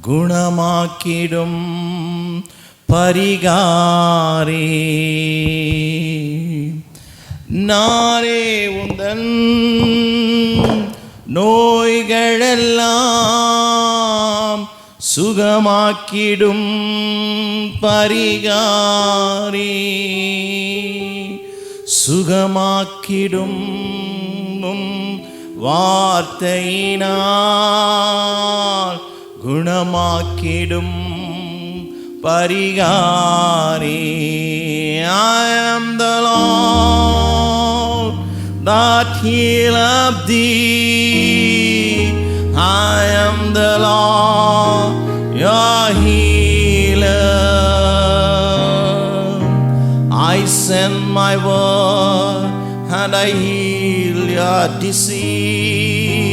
குணமாக்கிடும் பரிகாரி. நானே உந்தன் நோய்களெல்லாம் சுகமாக்கிடும் பரிகாரி, சுகமாக்கிடும் வார்த்தையினால் குணமாக்கிடும் பரிகாரி. I am the Lord that healeth thee. I am the Lord your healer. I send my word and I heal your disease.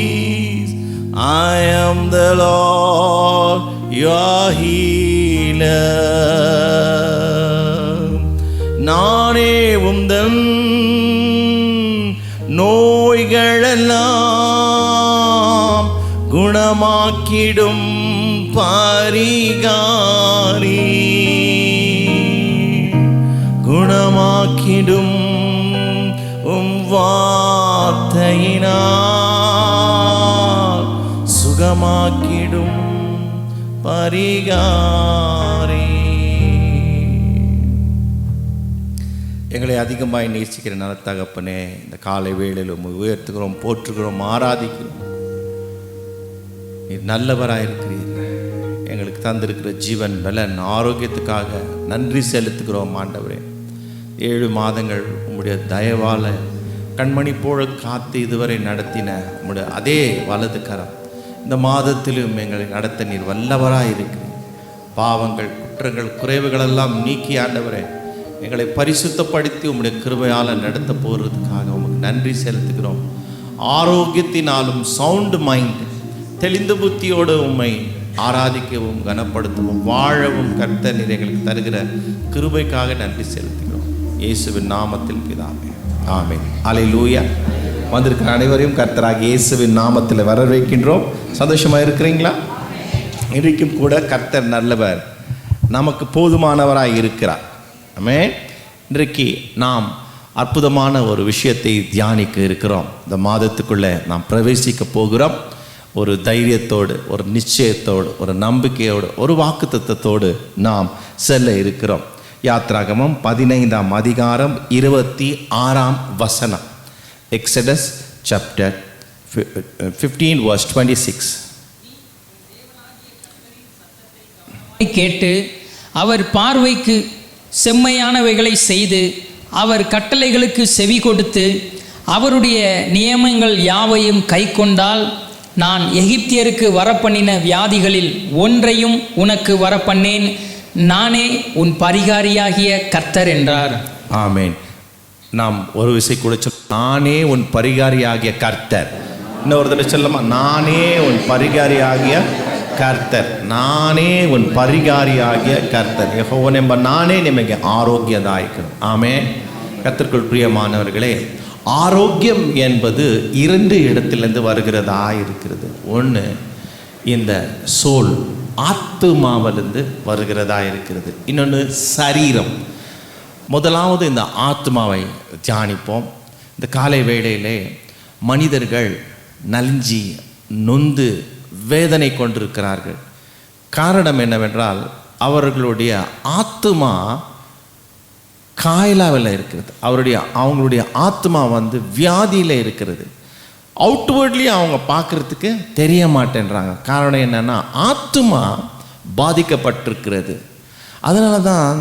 I am the Lord your healer. Now குணமாக்கிடும் பரிகாரி, குணமாக்கிடும் வார்த்தையினால் சுகமாக்கிடும் பரிகாரி. எங்களை அதிகமாய் நேசிக்கிற நல்ல தகப்பனே, இந்த காலை வேளையில் உயர்த்துகிறோம், போற்றுகிறோம், ஆராதிக்கிறோம். நீர் நல்லவராயிருக்கிறீர்கள். எங்களுக்கு தந்திருக்கிற ஜீவன் பலன் ஆரோக்கியத்துக்காக நன்றி செலுத்துகிறோம் ஆண்டவரே. 7 மாதங்கள் உம்முடைய தயவால கண்மணி போல காத்து இதுவரை நடத்தின உம்முடைய அதே வலது கரம் இந்த மாதத்திலும் எங்களை நடத்த நீர் வல்லவராயிருக்கிறீர். பாவங்கள், குற்றங்கள், குறைவுகளெல்லாம் நீக்கி ஆண்டவரே எங்களை பரிசுத்தப்படுத்தி உம்முடைய கிருபையால் நடத்த போகிறதுக்காக உமக்கு நன்றி செலுத்துகிறோம். ஆரோக்கியத்தினாலும் சவுண்டு மைண்ட், தெளிந்த புத்தியோடு உம்மை ஆராதிக்கவும் கனப்படுத்தவும் வாழவும் கர்த்தர் நீர் எங்களுக்கு தருகிற கிருபைக்காக நன்றி செலுத்துகிறோம். இயேசுவின் நாமத்தில் பிதாவே, ஆமென். அல்லேலூயா. வந்திருக்கிற அனைவரையும் கர்த்தராக இயேசுவின் நாமத்தில் வரவேற்கின்றோம். சந்தோஷமாக இருக்கிறீங்களா? இன்றைக்கும் கூட கர்த்தர் நல்லவர், நமக்கு போதுமானவராக இருக்கிறார். ஆமென். இன்றைக்கு நாம் அற்புதமான ஒரு விஷயத்தை தியானிக்க இருக்கிறோம். இந்த மாதத்துக்குள்ளே நாம் பிரவேசிக்க போகிறோம். ஒரு தைரியத்தோடு, ஒரு நிச்சயத்தோடு, ஒரு நம்பிக்கையோடு, ஒரு வாக்குத்தத்தத்தோடு நாம் செல்ல இருக்கிறோம். யாத்ராகமம் 15ஆம் அதிகாரம் 26ஆம் வசனம். Exodus chapter 15 verse 26. கேட்டு அவர் பார்வைக்கு செம்மையானவைகளை செய்து அவர் கட்டளைகளுக்கு செவி கொடுத்து அவருடைய நியமங்கள் யாவையும் கை கொண்டால் நான் எகிப்தியருக்கு வரப்பண்ணின வியாதிகளில் ஒன்றையும் உனக்கு வரப்பண்ணேன், நானே உன் பரிகாரியாகிய கர்த்தர் என்றார். ஆமென். நாம் ஒரு விஷயம் கூட நானே உன் பரிகாரியாகிய கர்த்தர். இன்னொரு தடவை சொல்லமா, நானே உன் பரிகாரியாகிய ಕರ್ತರ್, ನಾನೇ ಒಂದು ಪರಿಗಾರಿಯಾಗಿಯ ಕರ್ತர். யெகோவா நானே ನಿಮಗೆ ஆரோக்கியதாயகர். ஆமென். கர்த்தருக்குள் பிரியமானவர்களே, ஆரோக்கியம் என்பது 2 இடத்திலிருந்து வருகிறதா இருக்கிறது. ஒன்று இந்த சோல், ஆத்துமாவிலிருந்து வருகிறதா இருக்கிறது. இன்னொன்று சரீரம். முதலாவது இந்த ஆத்மாவை தியானிப்போம். இந்த காலை வேளையிலே மனிதர்கள் நலிஞ்சி நொந்து வேதனை கொண்டிருக்கிறார்கள். காரணம் என்னவென்றால் அவர்களுடைய ஆத்மா காயலாவில் இருக்கிறது. அவங்களுடைய ஆத்மா வியாதியில் இருக்கிறது. அவுட்வேர்ட்லி அவங்க பார்க்குறதுக்கு தெரிய மாட்டேன்றாங்க. காரணம் என்னன்னா ஆத்மா பாதிக்கப்பட்டிருக்கிறது. அதனால தான்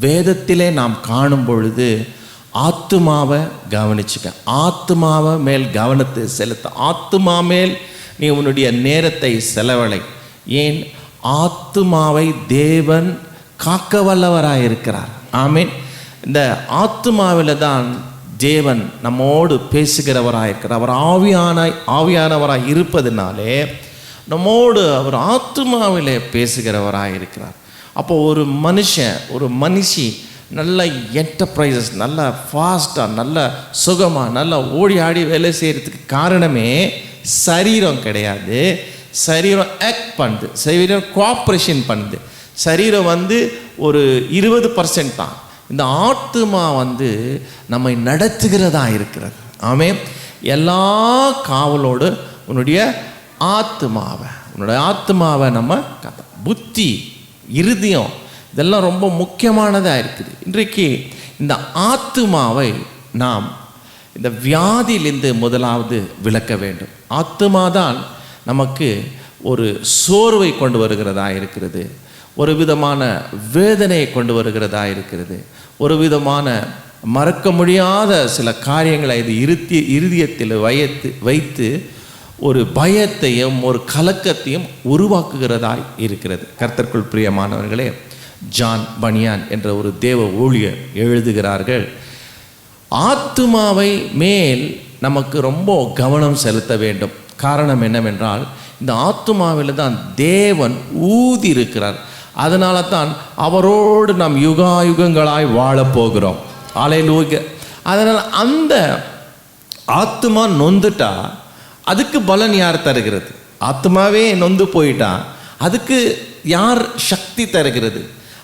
வேதத்திலே நாம் காணும் பொழுது ஆத்மாவை கவனிச்சுக்க, ஆத்மாவை மேல் கவனத்தை செலுத்த, ஆத்மா மேல் நீ உன்னுடைய நேரத்தை செலவழை. ஏன்? ஆத்மாவை தேவன் காக்க வல்லவராக இருக்கிறார். ஆமென். இந்த ஆத்மாவில் தான் தேவன் நம்மோடு பேசுகிறவராக இருக்கிறார். அவர் ஆவியானவராக இருப்பதினாலே நம்மோடு அவர் ஆத்மாவிலே பேசுகிறவராக இருக்கிறார். அப்போ ஒரு மனுஷன், ஒரு மனுஷி நல்ல என்டர்பிரைசஸ், நல்ல ஃபாஸ்ட்டாக, நல்ல சுகமாக, நல்லா ஓடி ஆடி வேலை செய்கிறதுக்கு காரணமே சரீரம் கிடையாது. சரீரம் ஆக்ட் பண்ணுது, சரீரம் கோஆப்ரேஷன் பண்ணுது. சரீரம் ஒரு 20% தான். இந்த ஆத்மா நம்மை நடத்துகிறதா இருக்கிறது. ஆமென். எல்லா காவலோடு உன்னுடைய ஆத்மாவை நம்ம புத்தி, இருதயம், இதெல்லாம் ரொம்ப முக்கியமானதாக இருக்குது. இன்றைக்கு இந்த ஆத்மாவை நாம் இந்த வியாதியிலிருந்து முதலாவது விலக்க வேண்டும். ஆத்மா தான் நமக்கு ஒரு சோர்வை கொண்டு வருகிறதா இருக்கிறது, ஒரு விதமான வேதனையை கொண்டு வருகிறதா இருக்கிறது, ஒரு விதமான மறக்க முடியாத சில காரியங்களை இது இருதயத்தில் வைத்து ஒரு பயத்தையும் ஒரு கலக்கத்தையும் உருவாக்குகிறதாய் இருக்கிறது. கர்த்தருக்குள் பிரியமானவர்களே, ஜான் பனியான் என்ற ஒரு தேவ ஊழியர் எழுதுகிறார்கள், ஆத்துமாவை மேல் நமக்கு ரொம்ப கவனம் செலுத்த வேண்டும். காரணம் என்னவென்றால் இந்த ஆத்துமாவில் தான் தேவன் ஊதி இருக்கிறார். அதனால தான் அவரோடு நாம் யுகாயுகங்களாய் வாழப்போகிறோம். அல்லேலூயா. அதனால் அந்த ஆத்துமா நொந்துட்டா அதுக்கு பலன் யார் தருகிறது? ஆத்மாவே நொந்து போயிட்டா அதுக்கு யார் சக்தி தருகிறது?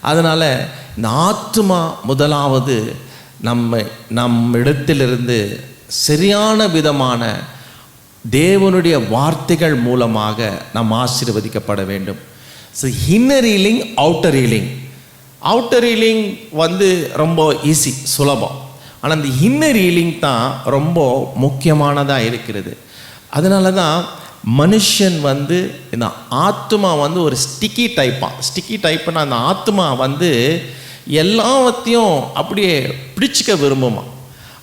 அதனால் இந்த ஆத்மா முதலாவது நம்மிடத்திலிருந்து சரியான விதமான தேவனுடைய வார்த்தைகள் மூலமாக நாம் ஆசீர்வதிக்கப்பட வேண்டும். So inner healing, outer healing. Outer healing ரொம்ப ஈஸி, சுலபம். ஆனால் இந்த இன்னர் ஹீலிங் தான் ரொம்ப முக்கியமானதாக இருக்கிறது. அதனால தான் மனுஷன் இந்த ஆத்மா ஒரு ஸ்டிக்கி டைப்புனா அந்த ஆத்மா எல்லாத்தையும் அப்படியே பிடிச்சிக்க விரும்புமா.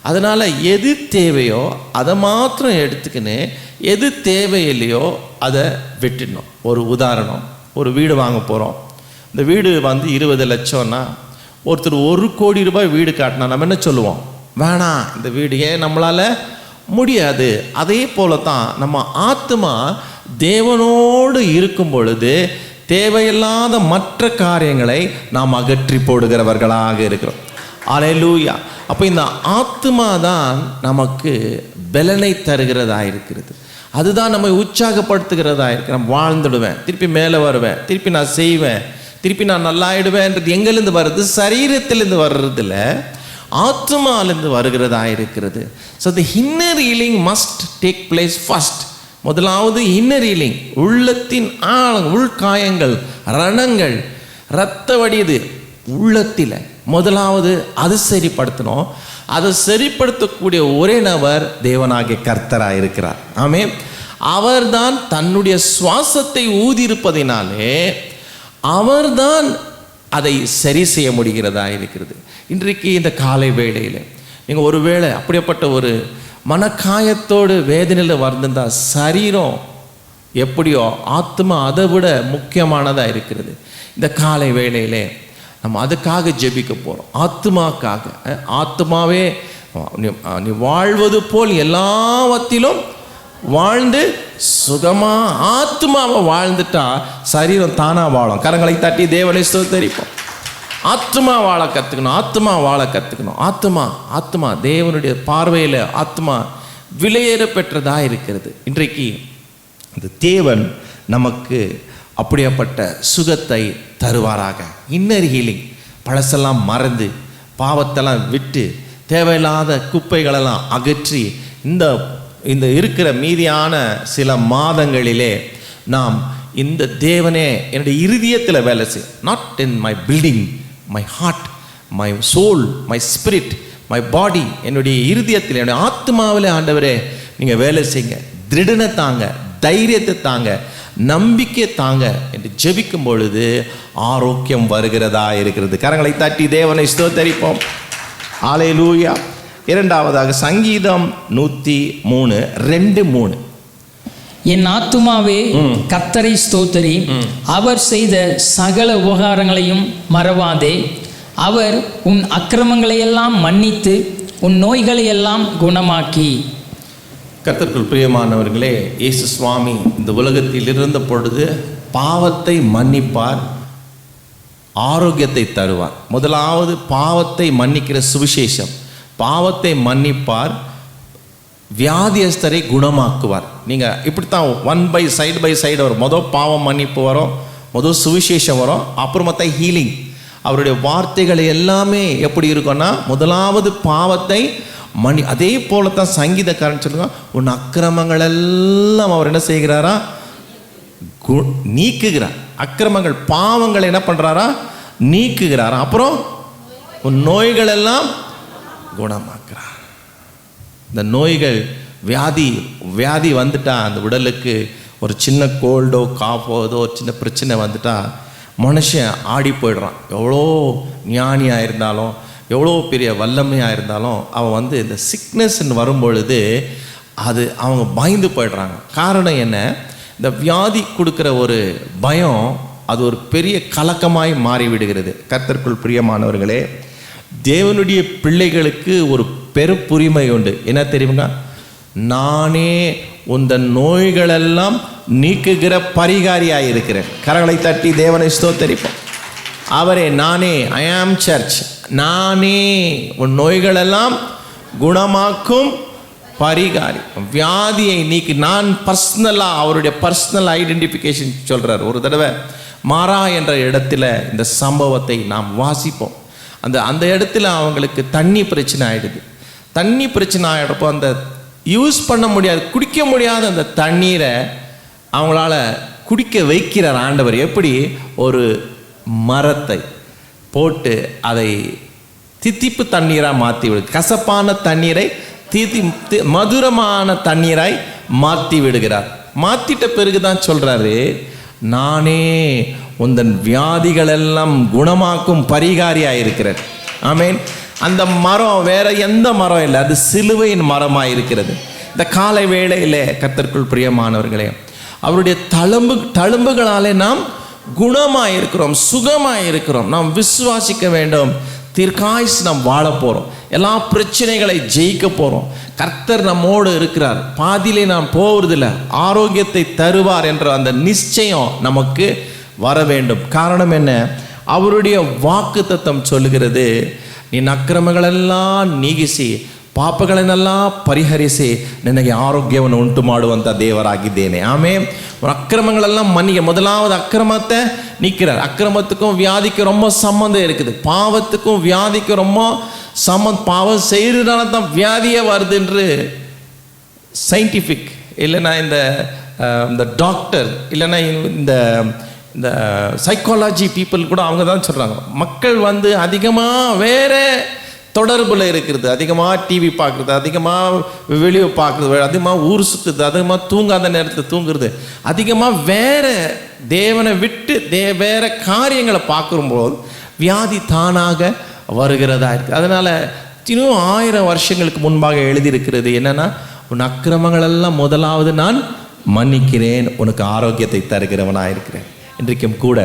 அதனால் எது தேவையோ அதை மாத்திரம் எடுத்துக்கின்னு எது தேவையில்லையோ அதை விட்டுடணும். ஒரு உதாரணம், ஒரு வீடு வாங்க போகிறோம். இந்த வீடு 20 லட்சம்னா ஒருத்தர் 1 கோடி ரூபாய் வீடு காட்டினா நம்ம என்ன சொல்லுவோம்? வேணாம், இந்த வீடு ஏன் நம்மளால் முடியாது. அதே போல தான் நம்ம ஆத்மா தேவனோடு இருக்கும் பொழுது தேவையில்லாத மற்ற காரியங்களை நாம் அகற்றி போடுகிறவர்களாக இருக்கிறோம். அல்லேலூயா. அப்போ இந்த ஆத்மா தான் நமக்கு பலனை தருகிறதா இருக்கிறது. அதுதான் நம்மை உற்சாகப்படுத்துகிறதா இருக்கு. நான் வாழ்ந்துடுவேன், திருப்பி மேலே வருவேன், திருப்பி நான் செய்வேன், திருப்பி நான் நல்லாயிடுவேன்றது எங்கேருந்து வருது? சரீரத்திலிருந்து வர்றதில்ல, ஆத்மாவிலிருந்து வருகிறதா இருக்கிறது. So the inner healing must take place first. முதலாவது இன்னர் ஹீலிங், உள்ளத்தின் உள்காயங்கள், ரணங்கள், இரத்த வடியுது உள்ளத்தில். முதலாவது அது சரிப்படுத்தணும். அதை சரிப்படுத்தக்கூடிய ஒரே நபர் தேவனாகிய கர்த்தராக இருக்கிறார். ஆமென். அவர்தான் தன்னுடைய சுவாசத்தை ஊதியிருப்பதினாலே அவர்தான் அதை சரி செய்ய முடிகிறதா இருக்கிறது. இன்றைக்கு இந்த காலை வேளையில் நீங்கள் ஒருவேளை அப்படிப்பட்ட ஒரு மனக்காயத்தோடு வேதனையில் வந்திருந்தால் சரீரம் எப்படியோ ஆத்மா அதை விட முக்கியமானதாக இருக்கிறது. இந்த காலை வேளையிலே நம்ம அதுக்காக ஜெபிக்க போகிறோம். ஆத்மாக்காக. ஆத்மாவே நீ வாழ்வது போல் எல்லாவற்றிலும் வாழ்ந்து சுகமாக ஆத்மாவை வாழ்ந்துட்டா சரீரம் தானாக வாழும். கரங்களை தட்டி தேவனை ஸ்தோத்திரிப்போம். ஆத்மா வாழ கற்றுக்கணும், ஆத்மா வாழ கற்றுக்கணும். ஆத்மா தேவனுடைய பார்வையில் ஆத்மா விலையேற பெற்றதாக இருக்கிறது. இன்றைக்கு இந்த தேவன் நமக்கு அப்படியாப்பட்ட சுகத்தை தருவாராக. இன்னர் ஹீலிங், பழசெல்லாம் மறந்து பாவத்தெல்லாம் விட்டு தேவையில்லாத குப்பைகளெல்லாம் அகற்றி இந்த இருக்கிற மீதியான சில மாதங்களிலே நாம் இந்த தேவனே என்னுடைய இருதயத்தில் வேலை செய். Not in my building, my heart, my soul, my spirit, my body. என்னுடைய இருதயத்தில், என்னுடைய ஆத்மாவில் ஆண்டவரே நீங்கள் வேலை செய்யுங்க. திருடனை தாங்க, தைரியத்தை தாங்க, நம்பிக்கை தாங்க என்று ஜெபிக்கும் பொழுது ஆரோக்கியம் வருகிறதா இருக்கிறது. கரங்களை தட்டி தேவனை ஸ்தோத்திரிப்போம். அல்லேலூயா. இரண்டாவதாக சங்கீதம் 103, 2-3. என் ஆத்துமாவே கர்த்தரை ஸ்தோத்திரி, அவர் செய்த சகல உபகாரங்களையும் மறவாதே. அவர் உன் அக்கிரமங்களையெல்லாம் மன்னித்து உன் நோய்களையெல்லாம் குணமாக்கி. கர்த்தருக்குள் பிரியமானவர்களே, இயேசு சுவாமி இந்த உலகத்தில் இருந்த பொழுது பாவத்தை மன்னிப்பார், ஆரோக்கியத்தை தருவார். முதலாவது பாவத்தை மன்னிக்கிற சுவிசேஷம். பாவத்தை மன்னிப்பார், வியாதியஸ்தரை குணமாக்குவார். நீங்கள் இப்படித்தான் சைடு பை சைடு வரும். மொதல் பாவம் மன்னிப்பு வரும், மொதல் சுவிசேஷம் வரும், அப்புறமத்தா ஹீலிங். அவருடைய வார்த்தைகள் எல்லாமே எப்படி இருக்குன்னா, முதலாவது பாவத்தை அதே போலத்தான் சங்கீதக்காரன் சொல்லுங்க, உன் அக்கிரமங்கள் எல்லாம் அவர் என்ன செய்கிறாரா? நீக்குகிறார். அக்கிரமங்கள் பாவங்களை என்ன பண்றாரா? நீக்குகிறாரா. அப்புறம் உன் நோய்கள் எல்லாம் குணமாக்குறார். இந்த நோய்கள் வியாதி வந்துட்டா, அந்த உடலுக்கு ஒரு சின்ன கோல்டோ காஃபோ ஏதோ ஒரு சின்ன பிரச்சனை வந்துட்டா மனுஷன் ஆடி போயிடுறான். எவ்வளோ ஞானியாக இருந்தாலும், எவ்வளோ பெரிய வல்லமையாக இருந்தாலும் அவன் இந்த சிக்னஸ்ன்னு வரும்பொழுது அவங்க பயந்து போயிடுறாங்க. காரணம் என்ன? இந்த வியாதி கொடுக்குற ஒரு பயம் அது ஒரு பெரிய கலக்கமாய் மாறிவிடுகிறது. கர்த்தருக்குள் பிரியமானவர்களே, தேவனுடைய பிள்ளைகளுக்கு ஒரு பெருப்புரிமை உண்டு. என்ன தெரியுமா? நானே உந்த நோய்களெல்லாம் நீக்குகிற பரிகாரியாக இருக்கிறேன். கரங்களை தட்டி தேவனை ஸ்தோத்திரிப்போம். அவரே நானே, ஐ ஆம் சர்ச், நானே உன் நோய்களெல்லாம் குணமாக்கும் பரிகாரி. வியாதியை நீக்கி நான் பர்சனலாக அவருடைய பர்சனல் ஐடென்டிஃபிகேஷன் சொல்கிறார். ஒரு தடவை மாறா என்ற இடத்துல இந்த சம்பவத்தை நாம் வாசிப்போம். அந்த இடத்துல அவங்களுக்கு தண்ணி பிரச்சனை ஆகிடுது. தண்ணி பிரச்சனை ஆகிடப்போ அந்த யூஸ் பண்ண முடியாது, குடிக்க முடியாத அந்த தண்ணீரை அவங்களால குடிக்க வைக்கிறார் ஆண்டவர். எப்படி? ஒரு மரத்தை போட்டு அதை தித்திப்பு தண்ணீராக மாற்றி விடு, கசப்பான தண்ணீரை மதுரமான தண்ணீராய் மாற்றி விடுகிறார். மாற்றிட்ட பிறகு தான் சொல்கிறாரு, நானே உந்தன் வியாதிகள் எல்லாம் குணமாக்கும் பரிகாரியாக இருக்கிறேன். ஆமேன். அந்த மரம் வேற எந்த மரம் இல்லை, அது சிலுவையின் மரமாக இருக்கிறது. இந்த காலை வேளையிலே கர்த்தருக்குள் பிரியமானவர்களே, அவருடைய தழும்புகளாலே நாம் குணமாக இருக்கிறோம், சுகமாக இருக்கிறோம். நாம் விசுவாசிக்க வேண்டும். தீர்க்காயுசு நாம் வாழ போகிறோம், எல்லா பிரச்சனைகளை ஜெயிக்க போகிறோம். கர்த்தர் நம்மோடு இருக்கிறார், பாதியிலே நாம் போவதில்ல, ஆரோக்கியத்தை தருவார் என்ற அந்த நிச்சயம் நமக்கு வர வேண்டும். காரணம் என்ன? அவருடைய வாக்குத்தத்தம் சொல்லுகிறது, ನೀನು ಅಕ್ರಮಗಳೆಲ್ಲ ನೀಗಿಸಿ ಪಾಪಗಳನ್ನೆಲ್ಲ ಪರಿಹರಿಸಿ ನಿನಗೆ ಆರೋಗ್ಯವನ್ನು ಉಂಟು ಮಾಡುವಂಥ ದೇವರಾಗಿದ್ದೇನೆ. ಆಮೇಲೆ அக்கிரமங்களெல்லாம் மன்னிக்க. முதலாவது அக்கிரமத்தை நீக்கிறார். அக்கிரமத்துக்கும் வியாதிக்கும் ரொம்ப சம்மந்தம் இருக்குது. பாவத்துக்கும் வியாதிக்கும் ரொம்ப பாவம் செய்கிறதுனால தான் வியாதியே வருது என்று சயின்டிஃபிக் இல்லைன்னா இந்த டாக்டர் இல்லைன்னா இந்த சைக்காலஜி பீப்புள் கூட அவங்க தான் சொல்கிறாங்க. மக்கள் அதிகமாக வேறு தொடர்பில் இருக்கிறது, அதிகமாக டிவி பார்க்குறது, அதிகமாக வெளியே பார்க்குறது, அதிகமாக ஊர் சுற்றுறது, அதிகமாக தூங்காத நேரத்தில் தூங்குறது, அதிகமாக வேறு தேவனை விட்டு வேறு காரியங்களை பார்க்கும்போது வியாதி தானாக வருகிறதா இருக்குது. அதனால் இன்னும் 1000 வருஷங்களுக்கு முன்பாக எழுதியிருக்கிறது என்னென்னா, உன் அக்கிரமங்களெல்லாம் முதலாவது நான் மன்னிக்கிறேன், உனக்கு ஆரோக்கியத்தை தருகிறவனாக இருக்கிறேன். இன்றைக்கும் கூட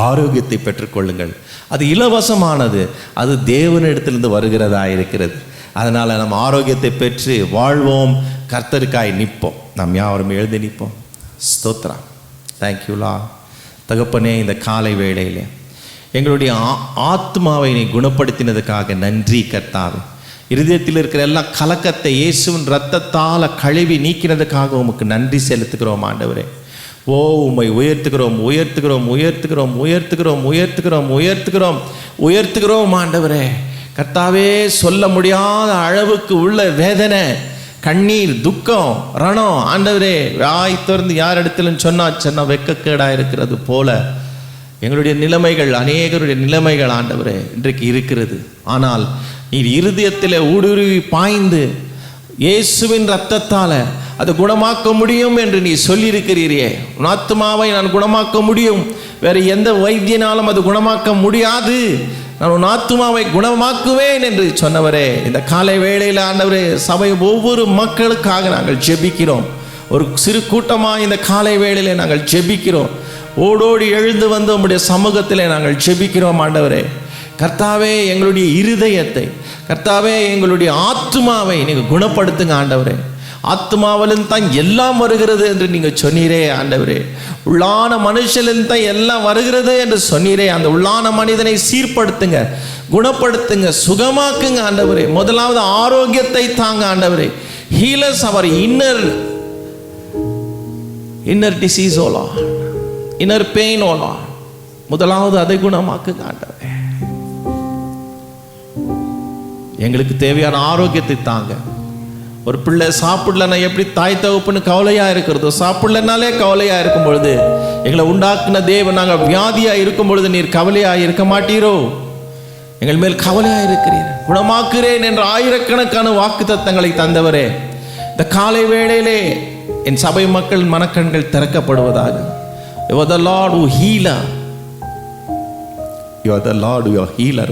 ஆரோக்கியத்தை பெற்றுக்கொள்ளுங்கள். அது இலவசமானது, அது தேவனிடத்திலிருந்து வருகிறதா இருக்கிறது. அதனால் நம்ம ஆரோக்கியத்தை பெற்று வாழ்வோம், கர்த்தருக்காய் நிற்போம். நாம் யாவரும் எழுதி நிற்போம். ஸ்தோத்ரா. தேங்க்யூலா. தகப்பனே, இந்த காலை வேளையில் எங்களுடைய ஆத்மாவை நீ குணப்படுத்தினதுக்காக நன்றி கர்த்தாவே. இருதயத்தில் இருக்கிற எல்லா கலக்கத்தை இயேசுவின் இரத்தத்தால் கழுவி நீக்கினதுக்காக உமக்கு நன்றி செலுத்துகிறோம் ஆண்டவரே. ஓ, உம்மை உயர்த்துகிறோம், உயர்த்துகிறோம், உயர்த்துகிறோம், உயர்த்துகிறோம், உயர்த்துகிறோம், உயர்த்துகிறோம், உயர்த்துகிறோம் ஆண்டவரே. கர்த்தாவே, சொல்ல முடியாத அளவுக்கு உள்ள வேதனை, கண்ணீர், துக்கம், ரணம் ஆண்டவரே, வாய் திறந்து யார் இடத்துல சொன்னா வெக்கக்கேடாக இருக்கிறது போல எங்களுடைய நிலைமைகள், அநேகருடைய நிலைமைகள் ஆண்டவரே இன்றைக்கு இருக்கிறது. ஆனால் நீர் இருதயத்தில் ஊடுருவி பாய்ந்து இயேசுவின் இரத்தத்தால் அதை குணமாக்க முடியும் என்று நீ சொல்லியிருக்கிறீரே. உன் ஆத்மாவை நான் குணமாக்க முடியும், வேறு எந்த வைத்தியனாலும் அது குணமாக்க முடியாது, நான் உன் ஆத்மாவை குணமாக்குவேன் என்று சொன்னவரே, இந்த காலை வேளையில் ஆண்டவரே, சபை ஒவ்வொரு மக்களுக்காக நாங்கள் ஜெபிக்கிறோம். ஒரு சிறு கூட்டமாக இந்த காலை வேளையில் நாங்கள் ஜெபிக்கிறோம். ஓடோடி எழுந்து வந்து உம்முடைய சமூகத்தில் நாங்கள் ஜெபிக்கிறோம் ஆண்டவரே. கர்த்தாவே, எங்களுடைய இருதயத்தை, கர்த்தாவே, எங்களுடைய ஆத்மாவை நீங்கள் குணப்படுத்துங்க ஆண்டவரே. ஆத்மாவிலிருந்து தான் எல்லாம் வருகிறது என்று நீங்கள் சொன்னீரே ஆண்டவரே. உள்ளான மனுஷனிலிருந்து தான் எல்லாம் வருகிறது என்று சொன்னீரே. அந்த உள்ளான மனிதனை சீர்படுத்துங்க, குணப்படுத்துங்க, சுகமாக்குங்க ஆண்டவரே. முதலாவது ஆரோக்கியத்தை தாங்க ஆண்டவரே. ஹீலஸ் அவர் இன்னர் டிசீஸ் ஓலா, இன்னர் பெயின் ஓலா, முதலாவது அதை குணமாக்குங்க ஆண்டவரே. எங்களுக்கு தேவையான ஆரோக்கியத்தை தாங்க. ஒரு பிள்ளை சாப்பிடலன்னா எப்படி தாய் தகப்புன்னு கவலையாக இருக்கிறதோ, சாப்பிடலனாலே கவலையாக இருக்கும் பொழுது எங்களை உண்டாக்குன தேவன் நாங்கள் வியாதியாக இருக்கும் பொழுது நீர் கவலையாக இருக்க மாட்டீரோ? எங்கள் மேல் கவலையாக இருக்கிறீர். குணமாக்குறேன் என்ற ஆயிரக்கணக்கான வாக்குத்தத்தங்களை தந்தவரே, இந்த காலை வேளையிலே என் சபை மக்கள் மனக்கண்கள் திறக்கப்படுவதாக. You are the Lord who healer. You are the Lord who are healer.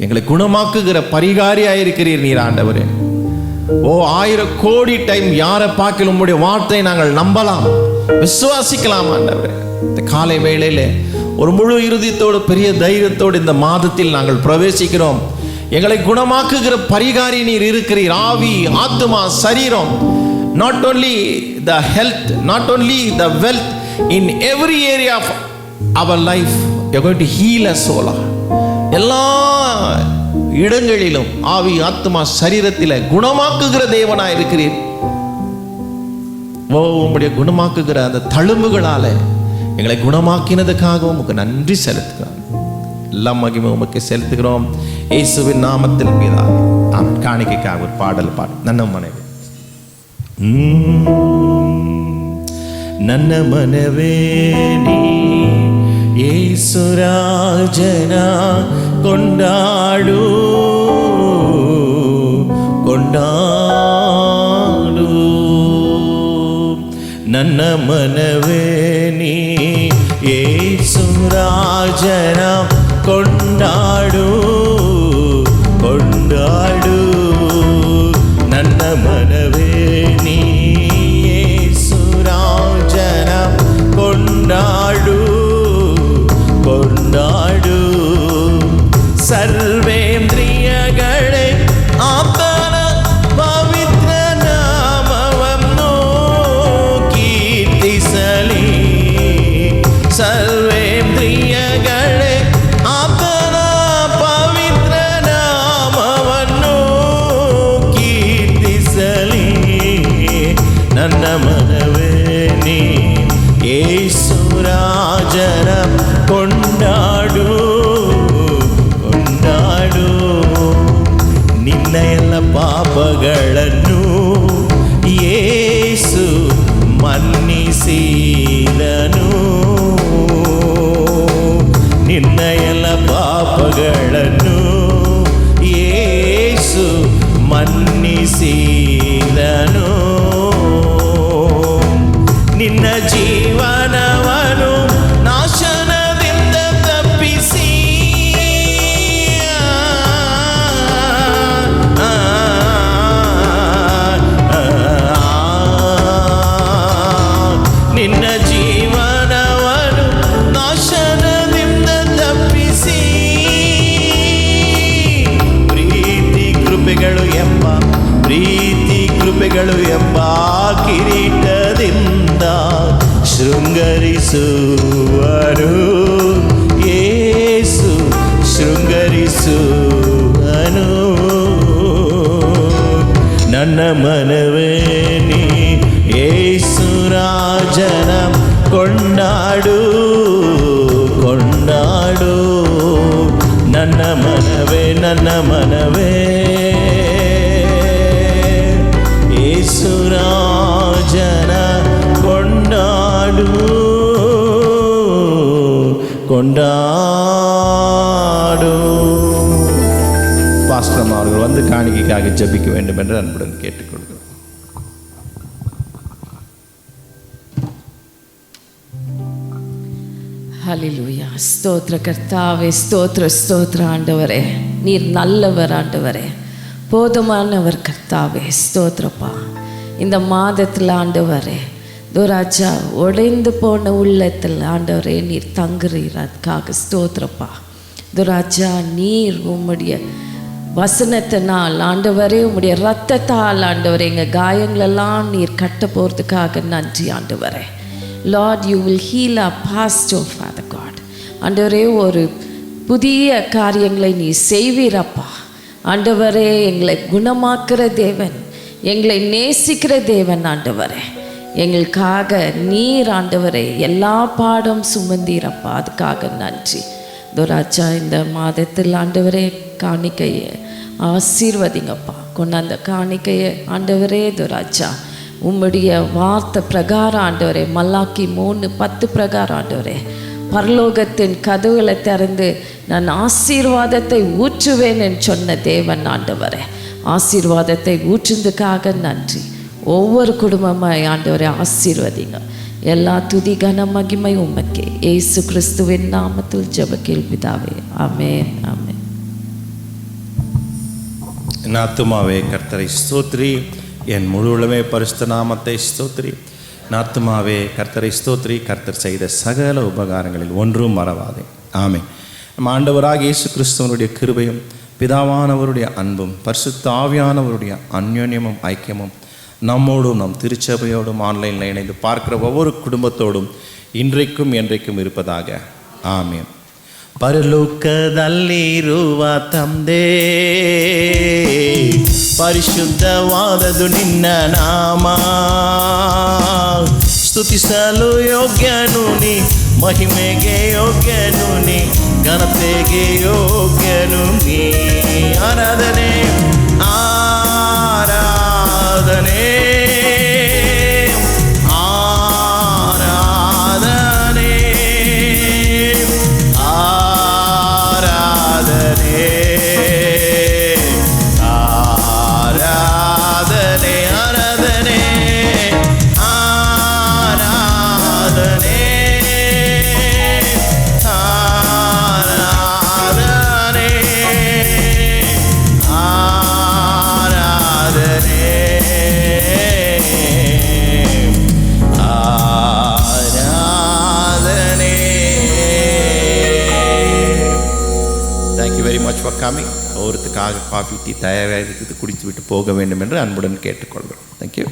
எங்களை குணமாக்குகிற பரிகாரியாக இருக்கிறீர் நீர் ஆண்டவரே. ஓ, 1000 கோடி டைம் யாரை பார்க்கல உம்முடைய வார்த்தை நாங்கள் நம்பலாம், விசுவாசிக்கலாம் ஆண்டவரே. இந்த காலை வேளையிலே ஒரு முழு இறுதியத்தோடு பெரிய தைரியத்தோடு இந்த மாதத்தில் நாங்கள் பிரவேசிக்கிறோம். எங்களை குணமாக்குகிற பரிகாரி நீர் இருக்கிறீர். ஆவி, ஆத்மா, சரீரம், not only the health, not only the wealth, in every area of our life you are going to heal us all. எல்லா இடங்களிலும் ஆவி ஆத்மா சரீரத்தில் குணமாக்குகிற தேவனாய் இருக்கிறீர். உம்முடைய குணமாக்குகிற அந்த தழும்புகளால எங்களை குணமாக்கினதுக்காக உமக்கு நன்றி செலுத்துகிறோம். எல்லா மகிமை உமக்கு செலுத்துகிறோம் இயேசுவின் நாமத்தில் பிதாவே ஆமென். காணிக்கைக்காக ஒரு பாடல் பாடு. ನನ್ನ ಮನವೇ ನನ್ನ ಮನವೇ ನೀ ಯೇಸುರಾಜನ ಕೊಂಡಾಡು ಕೊಂಡಾಡು. ನನ್ನ ಮನವೇ ನೀ ಯೇಸುರಾಜನ ಕೊಂಡಾಡು ಕೊಂಡಾಡು. ನನ್ನ ಮನವೇ ನೀ ಯೇಸುರಾಜನ ಕೊಂಡಾಡು ಕೊಂಡಾಡು. ಸರ್ವೇಂದ್ರಿಯಗಳೇ ಆತನ ಪವಿತ್ರ ನಾಮವನ್ನು ಕೀರ್ತಿಸಲಿ. ಸರ್ವೇಂದ್ರಿಯಗಳೇ ಆತನ ಪವಿತ್ರ ನಾಮವನ್ನು ಕೀರ್ತಿಸಲಿ. ನನ್ನ ಮನವೇ ನೀ ಯೇಸುರಾಜನ ಕೊಂಡಾಡು ಕೊಂಡಾಡು. ನಿನ್ನ ಎಲ್ಲ ಪಾಪಗಳನ್ನು ಯೇಸು ಮನ್ನಿಸಿದನು. ನಿನ್ನ ಎಲ್ಲ ಪಾಪಗಳನ್ನು ಯೇಸು ಮನ್ನಿಸಿದನು. ನಿನ್ನ ಜೀವನವನು ನಾಶನದಿಂದ ತಪ್ಪಿಸಿ ನಿನ್ನ ಜೀವನವನು ನಾಶನದಿಂದ ತಪ್ಪಿಸಿ ಪ್ರೀತಿ ಕೃಪೆಗಳು ಎಂಬ ಕಿರೀಟದಿಂದ ಶೃಂಗರಿಸುವರು. ಯೇಸು ಶೃಂಗರಿಸುವನು. ನನ್ನ ಮನವೇ ನೀ ಯೇಸುರಾಜನ ಕೊಂಡಾಡು ಕೊಂಡಾಡು. ನನ್ನ ಮನವೇ ನನ್ನ ಮನವೇ ಯೇಸುರಾಜನ ಕೊಂಡಾಡು ಕೊಂಡಾಡು. பாஸ்டர் அவர்கள் வந்து காணிக்கைக்காக ஜெபிக்க வேண்டும் என்று அன்புடன் கேட்டுக்கொள்கிறோம். ஹல்லேலூயா. ஸ்தோத்திர கர்த்தாவே, ஸ்தோத்திர ஸ்தோத்திர ஆண்டவரே. நீர் நல்லவர் ஆண்டவரே, போதுமானவர் கர்த்தாவே. ஸ்தோத்திரப்பா. இந்த மாதத்தில் ஆண்டவரே துராஜா உடைந்து போன உள்ளத்தில் ஆண்டவரே நீர் தங்குறீர். அதுக்காக ஸ்தோத்திரப்பா. துராஜா நீர் உம்முடைய வசனத்தினால் ஆண்டவரே உம்முடைய இரத்தத்தால் ஆண்டவரே எங்கள் காயங்களெல்லாம் நீர் கட்ட போகிறதுக்காக நன்றி ஆண்டவரே. Lord, you will heal a past of father God. ஆண்டவரே ஒரு புதிய காரியங்களை நீ செய்வீரப்பா. ஆண்டவரே எங்களை குணமாக்குற தேவன், எங்களை நேசிக்கிற தேவன் ஆண்டவரே. எங்களுக்காக நீர் ஆண்டவரே எல்லா பாடம் சுமந்தீரப்பா. அதுக்காக நன்றி. துராஜா இந்த மாதத்தில் ஆண்டவரே காணிக்கையை ஆசீர்வதிங்கப்பா. கொண்டாந்த காணிக்கையை ஆண்டவரே துராஜா உம்முடைய வார்த்தை பிரகாரம் ஆண்டவரே, மல்லாக்கி 3:10 பிரகாரம் ஆண்டவரே, பரலோகத்தின் கதவுகளை திறந்து நான் ஆசீர்வாதத்தை ஊற்றுவேன் என்று சொன்ன தேவன் ஆண்டவரே. ஆசீர்வாதத்தை ஊற்றுறதுக்காக நன்றி. ஒவ்வொரு குடும்பமாய் ஆண்டவரை ஆசீர்வதிங்க. எல்லா துதி கன மகிமை உமக்கே. இயேசு கிறிஸ்துவின் நாமத்தில் ஜெப கேள்விதாவே. ஆமென் ஆமென். என் ஆத்துமாவே கர்த்தரை ஸ்தோத்திரி, என் முழு உளமே பரிசுத்த நாமத்தை ஸ்தோத்திரி. என் ஆத்துமாவே கர்த்தரை ஸ்தோத்திரி, கர்த்தர் செய்த சகல உபகாரங்களில் ஒன்றும் மறவாதே. ஆமென். நம் ஆண்டவராக இயேசு கிறிஸ்துவனுடைய கிருபையும் பிதாவானவருடைய அன்பும் பரிசுத்த ஆவியானவருடைய அந்யோன்யமும் ஐக்கியமும் நம்மோடும் நம் திருச்சபையோடும் ஆன்லைனில் இணைந்து பார்க்கிற ஒவ்வொரு குடும்பத்தோடும் இன்றைக்கும் என்றைக்கும் இருப்பதாக. ஆமென். ಪರಲೋಕದಲ್ಲಿರುವ ತಂದೆ, ಪರಿಶುದ್ಧವಾದದು ನಿನ್ನ ನಾಮ. ಸ್ತುತಿಸಲು ಯೋಗ್ಯನು ನೀ, ಮಹಿಮೆಗೆ ಯೋಗ್ಯನು ನೀ, ಘನತೆಗೆ ಯೋಗ್ಯನು ನೀ. ಆರಾಧನೆ ಆರಾಧನೆ ಆರಾಧನೆ ಆರಾಧನೆ ಆರಾಧನೆ ಆರಾಧನೆ ಆರಾಧನೆ கமிங். ஒருத்துக்காக காஃபி டீ தயாராக இருக்குது, குடித்து விட்டு போக வேண்டும் என்று அன்புடன் கேட்டுக்கொள்கிறோம். தேங்க்யூ.